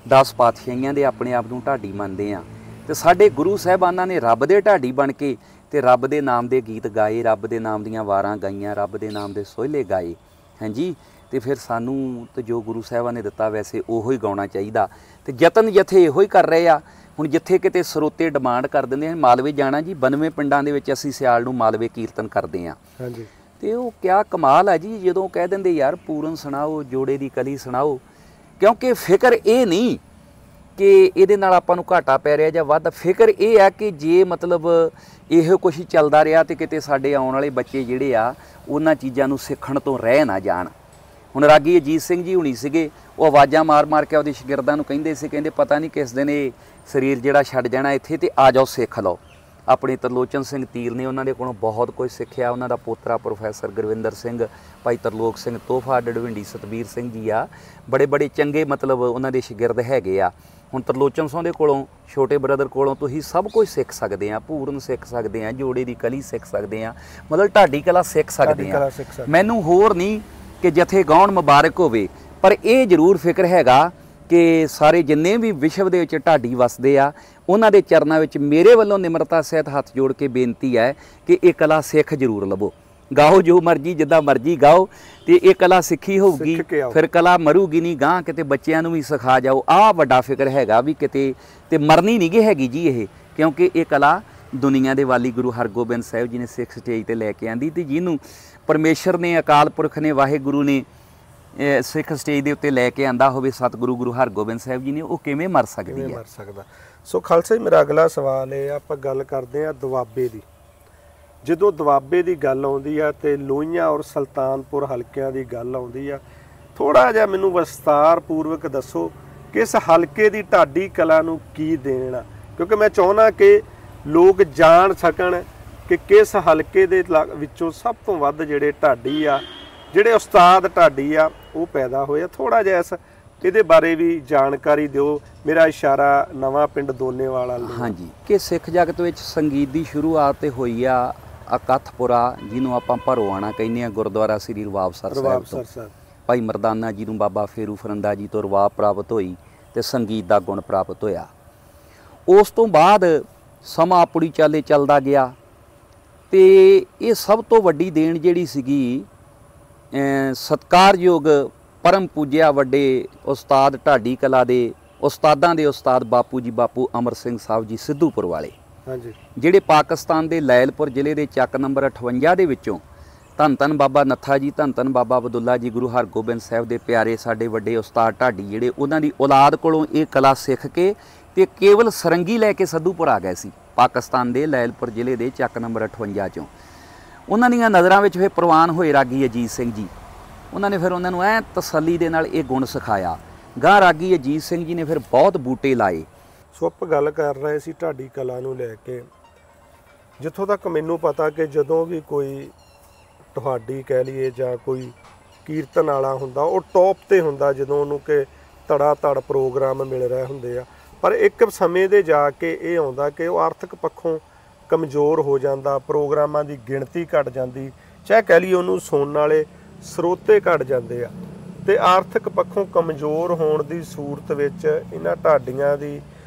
10 ਪਾਤਸ਼ਾਹੀਆਂ ਦੇ ਆਪਣੇ ਆਪ ਨੂੰ ਢਾਡੀ ਮੰਨਦੇ ਹਾਂ। ਤੇ ਸਾਡੇ ਗੁਰੂ ਸਾਹਿਬਾਨਾਂ ਨੇ ਰੱਬ ਦੇ ਢਾਡੀ ਬਣ ਕੇ ਤੇ ਰੱਬ ਦੇ ਨਾਮ ਦੇ ਗੀਤ ਗਾਏ, ਰੱਬ ਦੇ ਨਾਮ ਦੀਆਂ ਵਾਰਾਂ ਗਾਈਆਂ, ਰੱਬ ਦੇ ਨਾਮ ਦੇ ਸੋਹਲੇ ਗਾਏ। ਹਾਂਜੀ। ਤੇ ਫਿਰ ਸਾਨੂੰ ਤੇ ਜੋ ਗੁਰੂ ਸਾਹਿਬਾਂ ਨੇ ਦਿੱਤਾ ਵੈਸੇ ਉਹੋ ਹੀ ਗਾਉਣਾ ਚਾਹੀਦਾ। ਤੇ ਯਤਨ ਜਥੇ ਇਹੋ ਹੀ ਕਰ ਰਹੇ ਆ। ਹੁਣ ਜਿੱਥੇ ਕਿਤੇ ਸਰੋਤੇ ਡਿਮਾਂਡ ਕਰ ਦਿੰਦੇ ਹਨ ਮਾਲਵੇ ਜਾਣਾ ਜੀ, 92 ਪਿੰਡਾਂ ਦੇ ਵਿੱਚ ਅਸੀਂ ਸਿਆਲ ਨੂੰ ਮਾਲਵੇ ਕੀਰਤਨ ਕਰਦੇ ਹਾਂ। ਹਾਂਜੀ। ਤੇ ਉਹ ਕਿਆ ਕਮਾਲ ਹੈ ਜੀ, ਜਦੋਂ ਕਹਿ ਦਿੰਦੇ ਯਾਰ ਪੂਰਨ ਸੁਣਾਓ, ਜੋੜੇ ਦੀ ਕਲੀ ਸੁਣਾਓ, ਕਿਉਂਕਿ ਫਿਕਰ ਇਹ ਨਹੀਂ ਕਿ ਇਹਦੇ ਨਾਲ ਆਪਾਂ ਨੂੰ ਘਾਟਾ ਪੈ ਰਿਹਾ ਜਾਂ ਵੱਧ। ਫਿਕਰ ਇਹ ਹੈ ਕਿ ਜੇ ਮਤਲਬ ਇਹੋ ਕੁਛ ਚੱਲਦਾ ਰਿਹਾ ਤੇ ਕਿਤੇ ਸਾਡੇ ਆਉਣ ਵਾਲੇ ਬੱਚੇ ਜਿਹੜੇ ਆ ਉਹਨਾਂ ਚੀਜ਼ਾਂ ਨੂੰ ਸਿੱਖਣ ਤੋਂ ਰਹਿ ਨਾ ਜਾਣ। ਹੁਣ ਰਾਗੀ ਅਜੀਤ ਸਿੰਘ ਜੀ ਹੁਣੀ ਸੀਗੇ, ਉਹ ਆਵਾਜ਼ਾਂ ਮਾਰ ਮਾਰ ਕੇ ਉਹਦੇ ਸ਼ਾਗਿਰਦਾਂ ਨੂੰ ਕਹਿੰਦੇ ਸੀ, ਕਹਿੰਦੇ ਪਤਾ ਨਹੀਂ ਕਿਸ ਦਿਨ ਇਹ ਸਰੀਰ ਜਿਹੜਾ ਛੱਡ ਜਾਣਾ ਇੱਥੇ ਤੇ ਆ ਜਾਓ ਸਿੱਖ ਲਓ। ਆਪਣੇ ਤਰਲੋਚਨ ਸਿੰਘ ਤੀਰ ਨੇ ਉਹਨਾਂ ਦੇ ਕੋਲੋਂ ਬਹੁਤ ਕੁਝ ਸਿੱਖਿਆ। ਉਹਨਾਂ ਦਾ ਪੋਤਰਾ ਪ੍ਰੋਫੈਸਰ ਗੁਰਵਿੰਦਰ ਸਿੰਘ, ਭਾਈ ਤਰਲੋਕ ਸਿੰਘ ਤੋਹਫਾ, ਡਡਵਿੰਡੀ ਸਤਵੀਰ ਸਿੰਘ ਜੀ ਆ, ਬੜੇ ਚੰਗੇ ਮਤਲਬ ਉਹਨਾਂ ਦੇ ਸ਼ਾਗਿਰਦ ਹੈਗੇ ਆ। ਹੁਣ ਤਰਲੋਚਨ ਸਿੰਘ ਦੇ ਕੋਲੋਂ, ਛੋਟੇ ਬ੍ਰਦਰ ਕੋਲੋਂ ਤੁਸੀਂ ਸਭ ਕੁਝ ਸਿੱਖ ਸਕਦੇ ਆ, ਪੂਰਨ ਸਿੱਖ ਸਕਦੇ ਆ, ਜੋੜੇ ਦੀ ਕਲੀ ਸਿੱਖ ਸਕਦੇ ਆ, ਮਤਲਬ ਢਾਡੀ ਕਲਾ ਸਿੱਖ ਸਕਦੇ ਆ। ਮੈਨੂੰ ਹੋਰ ਨਹੀਂ ਕਿ ਜਥੇ ਗਾਉਣ ਮੁਬਾਰਕ ਹੋਵੇ, ਪਰ ਇਹ ਜ਼ਰੂਰ ਫਿਕਰ ਹੈਗਾ ਕਿ ਸਾਰੇ ਜਿੰਨੇ ਵੀ ਵਿਸ਼ਵ ਦੇ ਵਿੱਚ ਢਾਡੀ ਵਸਦੇ ਆ ਉਹਨਾਂ ਦੇ ਚਰਨਾਂ ਵਿੱਚ ਮੇਰੇ ਵੱਲੋਂ ਨਿਮਰਤਾ ਸਹਿਤ ਹੱਥ ਜੋੜ ਕੇ ਬੇਨਤੀ ਹੈ ਕਿ ਇਹ ਕਲਾ ਸਿੱਖ ਜ਼ਰੂਰ ਲਵੋ। ਗਾਓ ਜੋ ਮਰਜੀ, ਜਿੱਦਾਂ ਮਰਜੀ ਗਾਓ, ਤੇ ਇਹ ਕਲਾ ਸਿੱਖੀ ਹੋਊਗੀ, ਫਿਰ ਕਲਾ ਮਰੂਗੀ ਨਹੀਂ, ਗਾਂ ਕਿਤੇ ਬੱਚਿਆਂ ਨੂੰ ਵੀ ਸਿਖਾ ਜਾਓ। ਆਹ ਵੱਡਾ ਫਿਕਰ ਹੈਗਾ ਵੀ ਕਿਤੇ ਤੇ ਮਰਨੀ ਨਹੀਂ ਗੇ ਹੈਗੀ ਜੀ ਇਹ, ਕਿਉਂਕਿ ਇਹ ਕਲਾ ਦੁਨੀਆ ਦੇ ਵਾਲੀ ਗੁਰੂ ਹਰਗੋਬਿੰਦ ਸਾਹਿਬ ਜੀ ਨੇ ਸਿੱਖ ਸਟੇਜ ਤੇ ਲੈ ਕੇ ਆਂਦੀ, ਤੇ ਜਿਹਨੂੰ ਪਰਮੇਸ਼ਰ ਨੇ, ਅਕਾਲ ਪੁਰਖ ਨੇ, ਵਾਹਿਗੁਰੂ ਨੇ ਸਿੱਖ ਸਟੇਜ ਦੇ ਉੱਤੇ ਲੈ ਕੇ ਆਂਦਾ ਹੋਵੇ, ਸਤਿਗੁਰੂ ਗੁਰੂ ਹਰਗੋਬਿੰਦ ਸਾਹਿਬ ਜੀ ਨੇ, ਉਹ ਕਿਵੇਂ ਮਰ ਸਕਦੀ ਹੈ? ਮਰ ਸਕਦਾ। ਸੋ ਖਾਲਸਾ ਜੀ, ਮੇਰਾ ਅਗਲਾ ਸਵਾਲ ਇਹ, ਆਪਾਂ ਗੱਲ ਕਰਦੇ ਆ ਦੁਆਬੇ ਦੀ। ਜਦੋਂ ਦੁਆਬੇ ਦੀ ਗੱਲ ਆਉਂਦੀ ਆ ਤੇ ਲੋਹੀਆਂ ਔਰ ਸੁਲਤਾਨਪੁਰ ਹਲਕਿਆਂ ਦੀ ਗੱਲ ਆਉਂਦੀ ਆ, ਥੋੜਾ ਜਿਹਾ ਮੈਨੂੰ ਵਿਸਤਾਰ ਪੂਰਵਕ ਦੱਸੋ ਕਿ ਇਸ ਹਲਕੇ ਦੀ ਢਾਡੀ ਕਲਾ ਨੂੰ ਕੀ ਦੇਣਾ, ਕਿਉਂਕਿ ਮੈਂ ਚਾਹੁੰਦਾ ਕਿ ਲੋਕ ਜਾਣ ਸਕਣ ਕਿ ਕਿਸ ਹਲਕੇ ਦੇ ਵਿੱਚੋਂ ਸਭ ਤੋਂ ਵੱਧ ਜਿਹੜੇ ਢਾਡੀ ਆ, ਜਿਹੜੇ ਉਸਤਾਦ ਢਾਡੀ ਆ, ਉਹ ਪੈਦਾ ਹੋਏ ਆ। ਥੋੜਾ ਜਿਹਾ ਇਹਦੇ ਬਾਰੇ ਵੀ ਜਾਣਕਾਰੀ ਦਿਓ। ਮੇਰਾ ਇਸ਼ਾਰਾ ਨਵਾਂ ਪਿੰਡ ਦੋਨੇਵਾਲ ਵੱਲ। ਹਾਂਜੀ, ਕਿ ਸਿੱਖ ਜਗਤ ਵਿੱਚ ਸੰਗੀਤ ਦੀ ਸ਼ੁਰੂਆਤ ਤੇ ਹੋਈ ਆ ਅਕਥਪੁਰਾ, ਜਿਹਨੂੰ ਆਪਾਂ ਭਰੋਆਣਾ ਕਹਿੰਦੇ ਆ, ਗੁਰਦੁਆਰਾ ਸ੍ਰੀ ਰਵਾਬਸਰ ਸਾਹਿਬ ਤੋਂ ਭਾਈ ਮਰਦਾਨਾ ਜੀ ਨੂੰ ਬਾਬਾ ਫੇਰੂ ਫਰੰਦਾ ਜੀ ਤੋਂ ਰਵਾਬ ਪ੍ਰਾਪਤ ਹੋਈ ਤੇ ਸੰਗੀਤ ਦਾ ਗੁਣ ਪ੍ਰਾਪਤ ਹੋਇਆ। ਉਸ ਤੋਂ ਬਾਅਦ ਸਮਾਂ ਆਪਣੀ ਚਾਲੇ ਚੱਲਦਾ ਗਿਆ ਤੇ ਇਹ ਸਭ ਤੋਂ ਵੱਡੀ ਦੇਣ ਜਿਹੜੀ ਸੀਗੀ ਸਤਿਕਾਰਯੋਗ ਪਰਮ ਪੂਜਿਆ ਵੱਡੇ ਉਸਤਾਦ ਢਾਡੀ ਕਲਾ ਦੇ ਉਸਤਾਦਾਂ ਦੇ ਉਸਤਾਦ ਬਾਪੂ ਜੀ, ਬਾਪੂ ਅਮਰ ਸਿੰਘ ਸਾਹਿਬ ਜੀ ਸਿੱਧੂਪੁਰ ਵਾਲੇ, ਹਾਂਜੀ, ਜਿਹੜੇ ਪਾਕਿਸਤਾਨ ਦੇ ਲੈਲਪੁਰ ਜ਼ਿਲ੍ਹੇ ਦੇ ਚੱਕ ਨੰਬਰ 58 ਦੇ ਵਿੱਚੋਂ ਧੰਨ ਬਾਬਾ ਨੱਥਾ ਜੀ, ਧੰਨ ਬਾਬਾ ਅਬਦੁੱਲਾ ਜੀ, ਗੁਰੂ ਹਰਗੋਬਿੰਦ ਸਾਹਿਬ ਦੇ ਪਿਆਰੇ ਸਾਡੇ ਵੱਡੇ ਉਸਤਾਦ ਢਾਡੀ, ਜਿਹੜੇ ਉਹਨਾਂ ਦੀ ਔਲਾਦ ਕੋਲੋਂ ਇਹ ਕਲਾ ਸਿੱਖ ਕੇ ਤੇ ਕੇਵਲ ਸਰੰਗੀ ਲੈ ਕੇ ਸਿੱਧੂਪੁਰ ਆ ਗਏ ਸੀ, ਪਾਕਿਸਤਾਨ ਦੇ ਲੈਲਪੁਰ ਜ਼ਿਲ੍ਹੇ ਦੇ ਚੱਕ ਨੰਬਰ 58 ਚੋਂ। ਉਹਨਾਂ ਦੀਆਂ ਨਜ਼ਰਾਂ ਵਿੱਚ ਫਿਰ ਪ੍ਰਵਾਨ ਹੋਏ ਰਾਗੀ ਅਜੀਤ ਸਿੰਘ ਜੀ। ਉਹਨਾਂ ਨੇ ਫਿਰ ਉਹਨਾਂ ਨੂੰ ਐਂ ਤਸੱਲੀ ਦੇ ਨਾਲ ਇਹ ਗੁਣ ਸਿਖਾਇਆ। ਗਾਂ ਰਾਗੀ ਅਜੀਤ ਸਿੰਘ ਜੀ ਨੇ ਫਿਰ ਬਹੁਤ ਬੂਟੇ ਲਾਏ। ਸੋ ਆਪਾਂ ਗੱਲ ਕਰ ਰਹੇ ਸੀ ਢਾਡੀ ਕਲਾ ਨੂੰ ਲੈ ਕੇ। ਜਿੱਥੋਂ ਤੱਕ ਮੈਨੂੰ ਪਤਾ ਕਿ ਜਦੋਂ ਵੀ ਕੋਈ ਤੁਹਾਡੀ ਕਹਿ ਲਈਏ ਜਾਂ ਕੋਈ ਕੀਰਤਨ ਵਾਲਾ ਹੁੰਦਾ, ਉਹ ਟੌਪ ਤੇ ਹੁੰਦਾ ਜਦੋਂ ਉਹਨੂੰ ਕਿ ਧੜਾ ਧੜ ਪ੍ਰੋਗਰਾਮ ਮਿਲ ਰਹੇ ਹੁੰਦੇ ਆ। ਪਰ ਇੱਕ ਸਮੇਂ ਦੇ ਜਾ ਕੇ ਇਹ ਆਉਂਦਾ ਕਿ ਉਹ ਆਰਥਿਕ ਪੱਖੋਂ ਕਮਜ਼ੋਰ ਹੋ ਜਾਂਦਾ, ਪ੍ਰੋਗਰਾਮਾਂ ਦੀ ਗਿਣਤੀ ਘਟ ਜਾਂਦੀ, ਚਾਹੇ ਕਹਿ ਲਈਏ ਉਹਨੂੰ ਸੁਣਨ ਵਾਲੇ ਸਰੋਤੇ ਘਟ ਜਾਂਦੇ ਆ। ਤੇ ਆਰਥਿਕ ਪੱਖੋਂ ਕਮਜ਼ੋਰ ਹੋਣ ਦੀ ਸੂਰਤ ਵਿੱਚ ਇਹਨਾਂ ਢਾਡੀਆਂ ਦੀ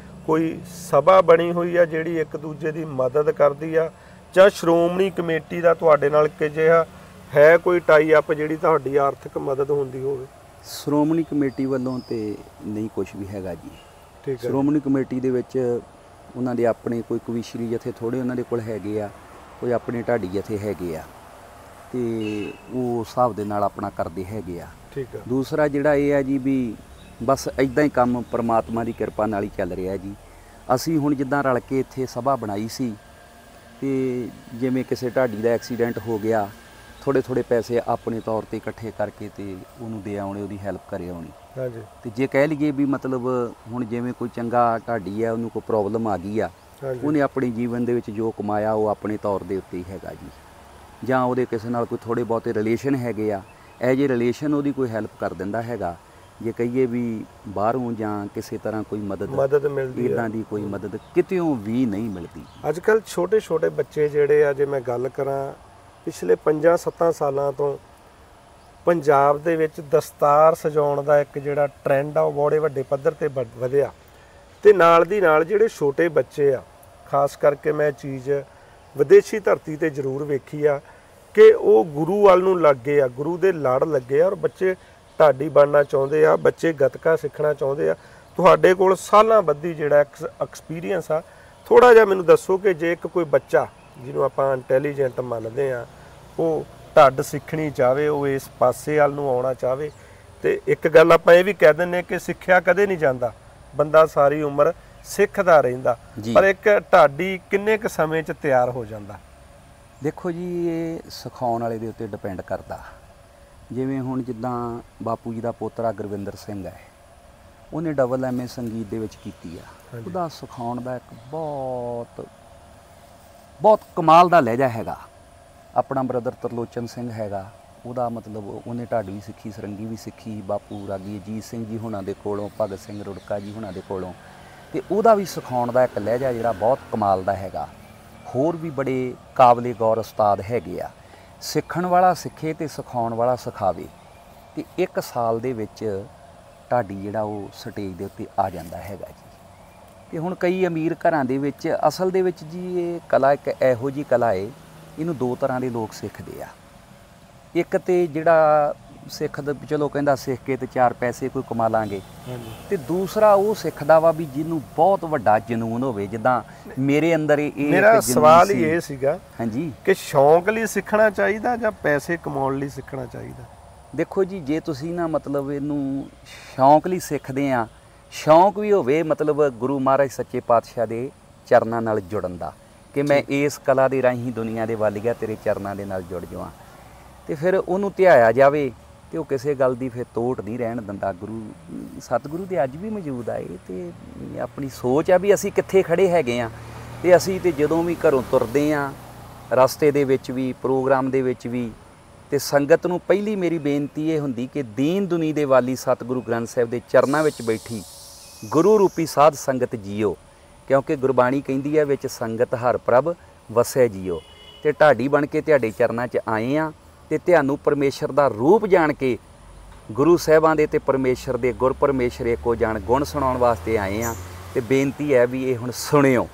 ਕੋਈ ਸਭਾ ਬਣੀ ਹੋਈ ਆ ਜਿਹੜੀ ਇੱਕ ਦੂਜੇ ਦੀ ਮਦਦ ਕਰਦੀ ਆ, ਜਾਂ ਸ਼੍ਰੋਮਣੀ ਕਮੇਟੀ ਦਾ ਤੁਹਾਡੇ ਨਾਲ ਕਿ ਜਿਹਾ ਹੈ ਕੋਈ ਟਾਈ ਅਪ ਜਿਹੜੀ ਤੁਹਾਡੀ ਆਰਥਿਕ ਮਦਦ ਹੁੰਦੀ ਹੋਵੇ? ਸ਼੍ਰੋਮਣੀ ਕਮੇਟੀ ਵੱਲੋਂ ਤੇ ਨਹੀਂ ਕੁਝ ਵੀ ਹੈਗਾ ਜੀ। ਠੀਕ ਹੈ। ਸ਼੍ਰੋਮਣੀ ਕਮੇਟੀ ਦੇ ਵਿੱਚ ਉਹਨਾਂ ਦੇ ਆਪਣੇ ਕੋਈ ਕਵੀਸ਼ਰੀ ਜਥੇ ਥੋੜ੍ਹੇ ਉਹਨਾਂ ਦੇ ਕੋਲ ਹੈਗੇ ਆ, ਕੋਈ ਆਪਣੇ ਢਾਡੀ ਜਥੇ ਹੈਗੇ ਆ, ਤੇ ਉਹ ਹਿਸਾਬ ਦੇ ਨਾਲ ਆਪਣਾ ਕਰਦੇ ਹੈਗੇ ਆ। ਠੀਕ ਹੈ। ਦੂਸਰਾ ਜਿਹੜਾ ਇਹ ਹੈ ਜੀ ਵੀ ਬਸ ਇੱਦਾਂ ਹੀ ਕੰਮ ਪਰਮਾਤਮਾ ਦੀ ਕਿਰਪਾ ਨਾਲ ਹੀ ਚੱਲ ਰਿਹਾ ਜੀ। ਅਸੀਂ ਹੁਣ ਜਿੱਦਾਂ ਰਲ ਕੇ ਇੱਥੇ ਸਭਾ ਬਣਾਈ ਸੀ, ਤੇ ਜਿਵੇਂ ਕਿਸੇ ਢਾਡੀ ਦਾ ਐਕਸੀਡੈਂਟ ਹੋ ਗਿਆ, ਥੋੜ੍ਹੇ ਪੈਸੇ ਆਪਣੇ ਤੌਰ ਤੇ ਇਕੱਠੇ ਕਰਕੇ ਤੇ ਉਹਨੂੰ ਦੇ ਆਉਣੇ, ਉਹਦੀ ਹੈਲਪ ਕਰੇ ਆਉਣੀ। ਹਾਂਜੀ। ਤੇ ਜੇ ਕਹਿ ਲਈਏ ਵੀ ਮਤਲਬ ਹੁਣ ਜਿਵੇਂ ਕੋਈ ਚੰਗਾ ਢਾਡੀ ਆ, ਉਹਨੂੰ ਕੋਈ ਪ੍ਰੋਬਲਮ ਆ ਗਈ ਆ, ਉਹਨੇ ਆਪਣੇ ਜੀਵਨ ਦੇ ਵਿੱਚ ਜੋ ਕਮਾਇਆ ਉਹ ਆਪਣੇ ਤੌਰ ਦੇ ਉੱਤੇ ਹੀ ਹੈਗਾ ਜੀ, ਜਾਂ ਉਹਦੇ ਕਿਸੇ ਨਾਲ ਕੋਈ ਥੋੜ੍ਹੇ ਬਹੁਤੇ ਰਿਲੇਸ਼ਨ ਹੈਗੇ ਆ, ਇਹ ਜਿਹੇ ਰਿਲੇਸ਼ਨ ਉਹਦੀ ਕੋਈ ਹੈਲਪ ਕਰ ਦਿੰਦਾ ਹੈਗਾ। ਜੇ ਕਹੀਏ ਵੀ ਬਾਹਰੋਂ ਜਾਂ ਕਿਸੇ ਤਰ੍ਹਾਂ ਕੋਈ ਮਦਦ ਮਿਲਦੀ, ਇੱਦਾਂ ਦੀ ਕੋਈ ਮਦਦ ਕਿਤਿਓਂ ਵੀ ਨਹੀਂ ਮਿਲਦੀ। ਅੱਜ ਕੱਲ੍ਹ ਛੋਟੇ ਬੱਚੇ ਜਿਹੜੇ ਆ, ਜੇ ਮੈਂ ਗੱਲ ਕਰਾਂ ਪਿਛਲੇ 5-7 ਸਾਲਾਂ ਤੋਂ ਪੰਜਾਬ ਦੇ ਵਿੱਚ ਦਸਤਾਰ ਸਜਾਉਣ ਦਾ ਇੱਕ ਜਿਹੜਾ ਟ੍ਰੈਂਡ ਆ ਉਹ ਬੜੇ ਵੱਡੇ ਪੱਧਰ ਤੇ ਵਧਿਆ। ਤੇ ਨਾਲ ਦੀ ਨਾਲ ਜਿਹੜੇ ਛੋਟੇ ਬੱਚੇ ਆ, ਖਾਸ ਕਰਕੇ ਮੈਂ ਚੀਜ਼ ਵਿਦੇਸ਼ੀ ਧਰਤੀ ਤੇ ਜ਼ਰੂਰ ਵੇਖੀ ਆ ਕਿ ਉਹ ਗੁਰੂ ਵੱਲ ਨੂੰ ਲੱਗੇ ਆ, ਗੁਰੂ ਦੇ ਲੜ ਲੱਗੇ ਆ, ਔਰ ਬੱਚੇ ਢਾਡੀ ਬਣਨਾ ਚਾਹੁੰਦੇ ਆ, ਬੱਚੇ ਗੱਤਕਾ ਸਿੱਖਣਾ ਚਾਹੁੰਦੇ ਆ। ਤੁਹਾਡੇ ਕੋਲ ਸਾਲਾਂ ਬੱਧੀ ਜਿਹੜਾ ਐਕਸਪੀਰੀਅੰਸ ਆ, ਥੋੜਾ ਜਿਹਾ ਮੈਨੂੰ ਦੱਸੋ ਕਿ ਜੇ ਇੱਕ ਕੋਈ ਬੱਚਾ ਜਿਹਨੂੰ ਆਪਾਂ ਇੰਟੈਲੀਜੈਂਟ ਮੰਨਦੇ ਆ, ਉਹ ਢੱਡ ਸਿੱਖਣੀ ਚਾਹਵੇ, ਉਹ ਇਸ ਪਾਸੇ ਵੱਲ ਨੂੰ ਆਉਣਾ ਚਾਹਵੇ, ਤੇ ਇੱਕ ਗੱਲ ਆਪਾਂ ਇਹ ਵੀ ਕਹਿ ਦਿੰਦੇ ਕਿ ਸਿੱਖਿਆ ਕਦੇ ਨਹੀਂ ਜਾਂਦਾ, ਬੰਦਾ ਸਾਰੀ ਉਮਰ ਸਿੱਖਦਾ ਰਹਿੰਦਾ, ਪਰ ਇੱਕ ਢਾਡੀ ਕਿੰਨੇ ਕੁ ਸਮੇਂ 'ਚ ਤਿਆਰ ਹੋ ਜਾਂਦਾ? ਦੇਖੋ ਜੀ, ਇਹ ਸਿਖਾਉਣ ਵਾਲੇ ਦੇ ਉੱਤੇ ਡਿਪੈਂਡ ਕਰਦਾ। ਜਿਵੇਂ ਹੁਣ ਜਿੱਦਾਂ ਬਾਪੂ ਜੀ ਦਾ ਪੋਤਰਾ ਗੁਰਵਿੰਦਰ ਸਿੰਘ ਹੈ, ਉਹਨੇ ਡਬਲ MA ਸੰਗੀਤ ਦੇ ਵਿੱਚ ਕੀਤੀ ਆ। ਉਹਦਾ ਸਿਖਾਉਣ ਦਾ ਇੱਕ ਬਹੁਤ ਬਹੁਤ ਕਮਾਲ ਦਾ ਲਹਿਜਾ ਹੈਗਾ। ਆਪਣਾ ਬ੍ਰਦਰ ਤਰਲੋਚਨ ਸਿੰਘ ਹੈਗਾ, ਉਹਦਾ ਮਤਲਬ ਉਹਨੇ ਢਾਡੀ ਵੀ ਸਿੱਖੀ, ਸਰੰਗੀ ਵੀ ਸਿੱਖੀ, ਬਾਪੂ ਰਾਗੀ ਅਜੀਤ ਸਿੰਘ ਜੀ ਹੁਣਾਂ ਦੇ ਕੋਲੋਂ, ਭਗਤ ਸਿੰਘ ਰੁੜਕਾ ਜੀ ਹੁਣਾਂ ਦੇ ਕੋਲੋਂ, ਤੇ ਉਹਦਾ ਵੀ ਸਿਖਾਉਣ ਦਾ ਇੱਕ ਲਹਿਜਾ ਜਿਹੜਾ ਬਹੁਤ ਕਮਾਲ ਦਾ ਹੈਗਾ। ਹੋਰ ਵੀ ਬੜੇ ਕਾਬਲੇ ਗੌਰ ਉਸਤਾਦ ਹੈਗੇ ਆ। ਸਿੱਖਣ ਵਾਲਾ ਸਿੱਖੇ ਤੇ ਸਿਖਾਉਣ ਵਾਲਾ ਸਿਖਾਵੇ, ਤੇ 1 ਸਾਲ ਦੇ ਵਿੱਚ ਢਾਡੀ ਜਿਹੜਾ ਉਹ ਸਟੇਜ ਦੇ ਉੱਤੇ ਆ ਜਾਂਦਾ ਹੈਗਾ ਜੀ। ਤੇ ਹੁਣ ਕਈ ਅਮੀਰ ਘਰਾਂ ਦੇ ਵਿੱਚ ਅਸਲ ਦੇ ਵਿੱਚ ਜੀ ਇਹ ਕਲਾ ਇੱਕ ਇਹੋ ਜਿਹੀ ਕਲਾ ਏ, ਇਹਨੂੰ 2 ਤਰ੍ਹਾਂ ਦੇ ਲੋਕ ਸਿੱਖਦੇ ਆ। ਇੱਕ ਤੇ ਜਿਹੜਾ ਸਿੱਖਦਾ ਚਲੋ ਕਹਿੰਦਾ ਸਿੱਖ ਕੇ ਤੇ 4 ਪੈਸੇ ਕੋਈ ਕਮਾ ਲਾਂਗੇ, ਤੇ ਦੂਸਰਾ ਉਹ ਸਿੱਖਦਾ ਵਾ ਵੀ ਜਿਹਨੂੰ ਬਹੁਤ ਵੱਡਾ ਜਨੂਨ ਹੋਵੇ, ਜਿੱਦਾਂ ਮੇਰੇ ਅੰਦਰ ਇਹ ਮੇਰਾ ਸਵਾਲ ਹੀ ਇਹ ਸੀਗਾ ਹਾਂਜੀ ਕਿ ਸ਼ੌਂਕ ਲਈ ਸਿੱਖਣਾ ਚਾਹੀਦਾ ਜਾਂ ਪੈਸੇ ਕਮਾਉਣ ਲਈ ਸਿੱਖਣਾ ਚਾਹੀਦਾ? ਦੇਖੋ ਜੀ, ਜੇ ਤੁਸੀਂ ਨਾ ਮਤਲਬ ਇਹਨੂੰ ਸ਼ੌਂਕ ਲਈ ਸਿੱਖਦੇ ਆ, ਸ਼ੌਂਕ ਵੀ ਹੋਵੇ ਮਤਲਬ ਗੁਰੂ ਮਹਾਰਾਜ ਸੱਚੇ ਪਾਤਸ਼ਾਹ ਦੇ ਚਰਨਾਂ ਨਾਲ ਜੁੜਨ ਦਾ, ਕਿ ਮੈਂ ਇਸ ਕਲਾ ਦੇ ਰਾਹੀਂ ਦੁਨੀਆ ਦੇ ਵਾਲੀਆ ਤੇਰੇ ਚਰਨਾਂ ਦੇ ਨਾਲ ਜੁੜ ਜਾਵਾਂ, ਤੇ ਫਿਰ ਉਹਨੂੰ ਧਿਆਇਆ ਜਾਵੇ, ਤੇ ਉਹ ਕਿਸੇ ਗੱਲ ਦੀ ਫਿਰ ਤੋਟ ਨਹੀਂ ਰਹਿਣ ਦਿੰਦਾ। ਗੁਰੂ ਸਤਿਗੁਰੂ ਦੇ ਅੱਜ ਵੀ ਮੌਜੂਦ ਆਏ, ਤੇ ਆਪਣੀ ਸੋਚ ਆ ਵੀ ਅਸੀਂ ਕਿੱਥੇ ਖੜੇ ਹੈਗੇ ਆ। ਤੇ ਅਸੀਂ ਤੇ ਜਦੋਂ ਵੀ ਘਰੋਂ ਤੁਰਦੇ ਆ, ਰਸਤੇ ਦੇ ਵਿੱਚ ਵੀ, ਪ੍ਰੋਗਰਾਮ ਦੇ ਵਿੱਚ ਵੀ, ਤੇ ਸੰਗਤ ਨੂੰ ਪਹਿਲੀ ਮੇਰੀ ਬੇਨਤੀ ਇਹ ਹੁੰਦੀ ਕਿ ਦੀਨ ਦੁਨੀ ਦੇ ਵਾਲੀ ਸਤਿਗੁਰੂ ਗ੍ਰੰਥ ਸਾਹਿਬ ਦੇ ਚਰਨਾਂ ਵਿੱਚ ਬੈਠੀ ਗੁਰੂ ਰੂਪੀ ਸਾਧ ਸੰਗਤ ਜੀਓ, ਕਿਉਂਕਿ ਗੁਰਬਾਣੀ ਕਹਿੰਦੀ ਹੈ ਵਿੱਚ ਸੰਗਤ ਹਰ ਪ੍ਰਭ ਵਸੈ ਜੀਓ। ਤੇ ਢਾਡੀ ਬਣ ਕੇ ਤੁਹਾਡੇ ਚਰਨਾਂ 'ਚ ਆਏ ਆ, ਤੇ ਤੁਹਾਨੂੰ ਪਰਮੇਸ਼ਰ ਦਾ ਰੂਪ ਜਾਣ ਕੇ, ਗੁਰੂ ਸਾਹਿਬਾਂ ਦੇ ਤੇ ਪਰਮੇਸ਼ਰ ਦੇ ਗੁਰ ਪਰਮੇਸ਼ਰ ਏਕੋ ਜਾਣ ਗੁਣ ਸੁਣਾਉਣ ਵਾਸਤੇ ਆਏ ਆ। ਤੇ ਬੇਨਤੀ ਹੈ ਵੀ ਇਹ ਹੁਣ ਸੁਣਿਓ।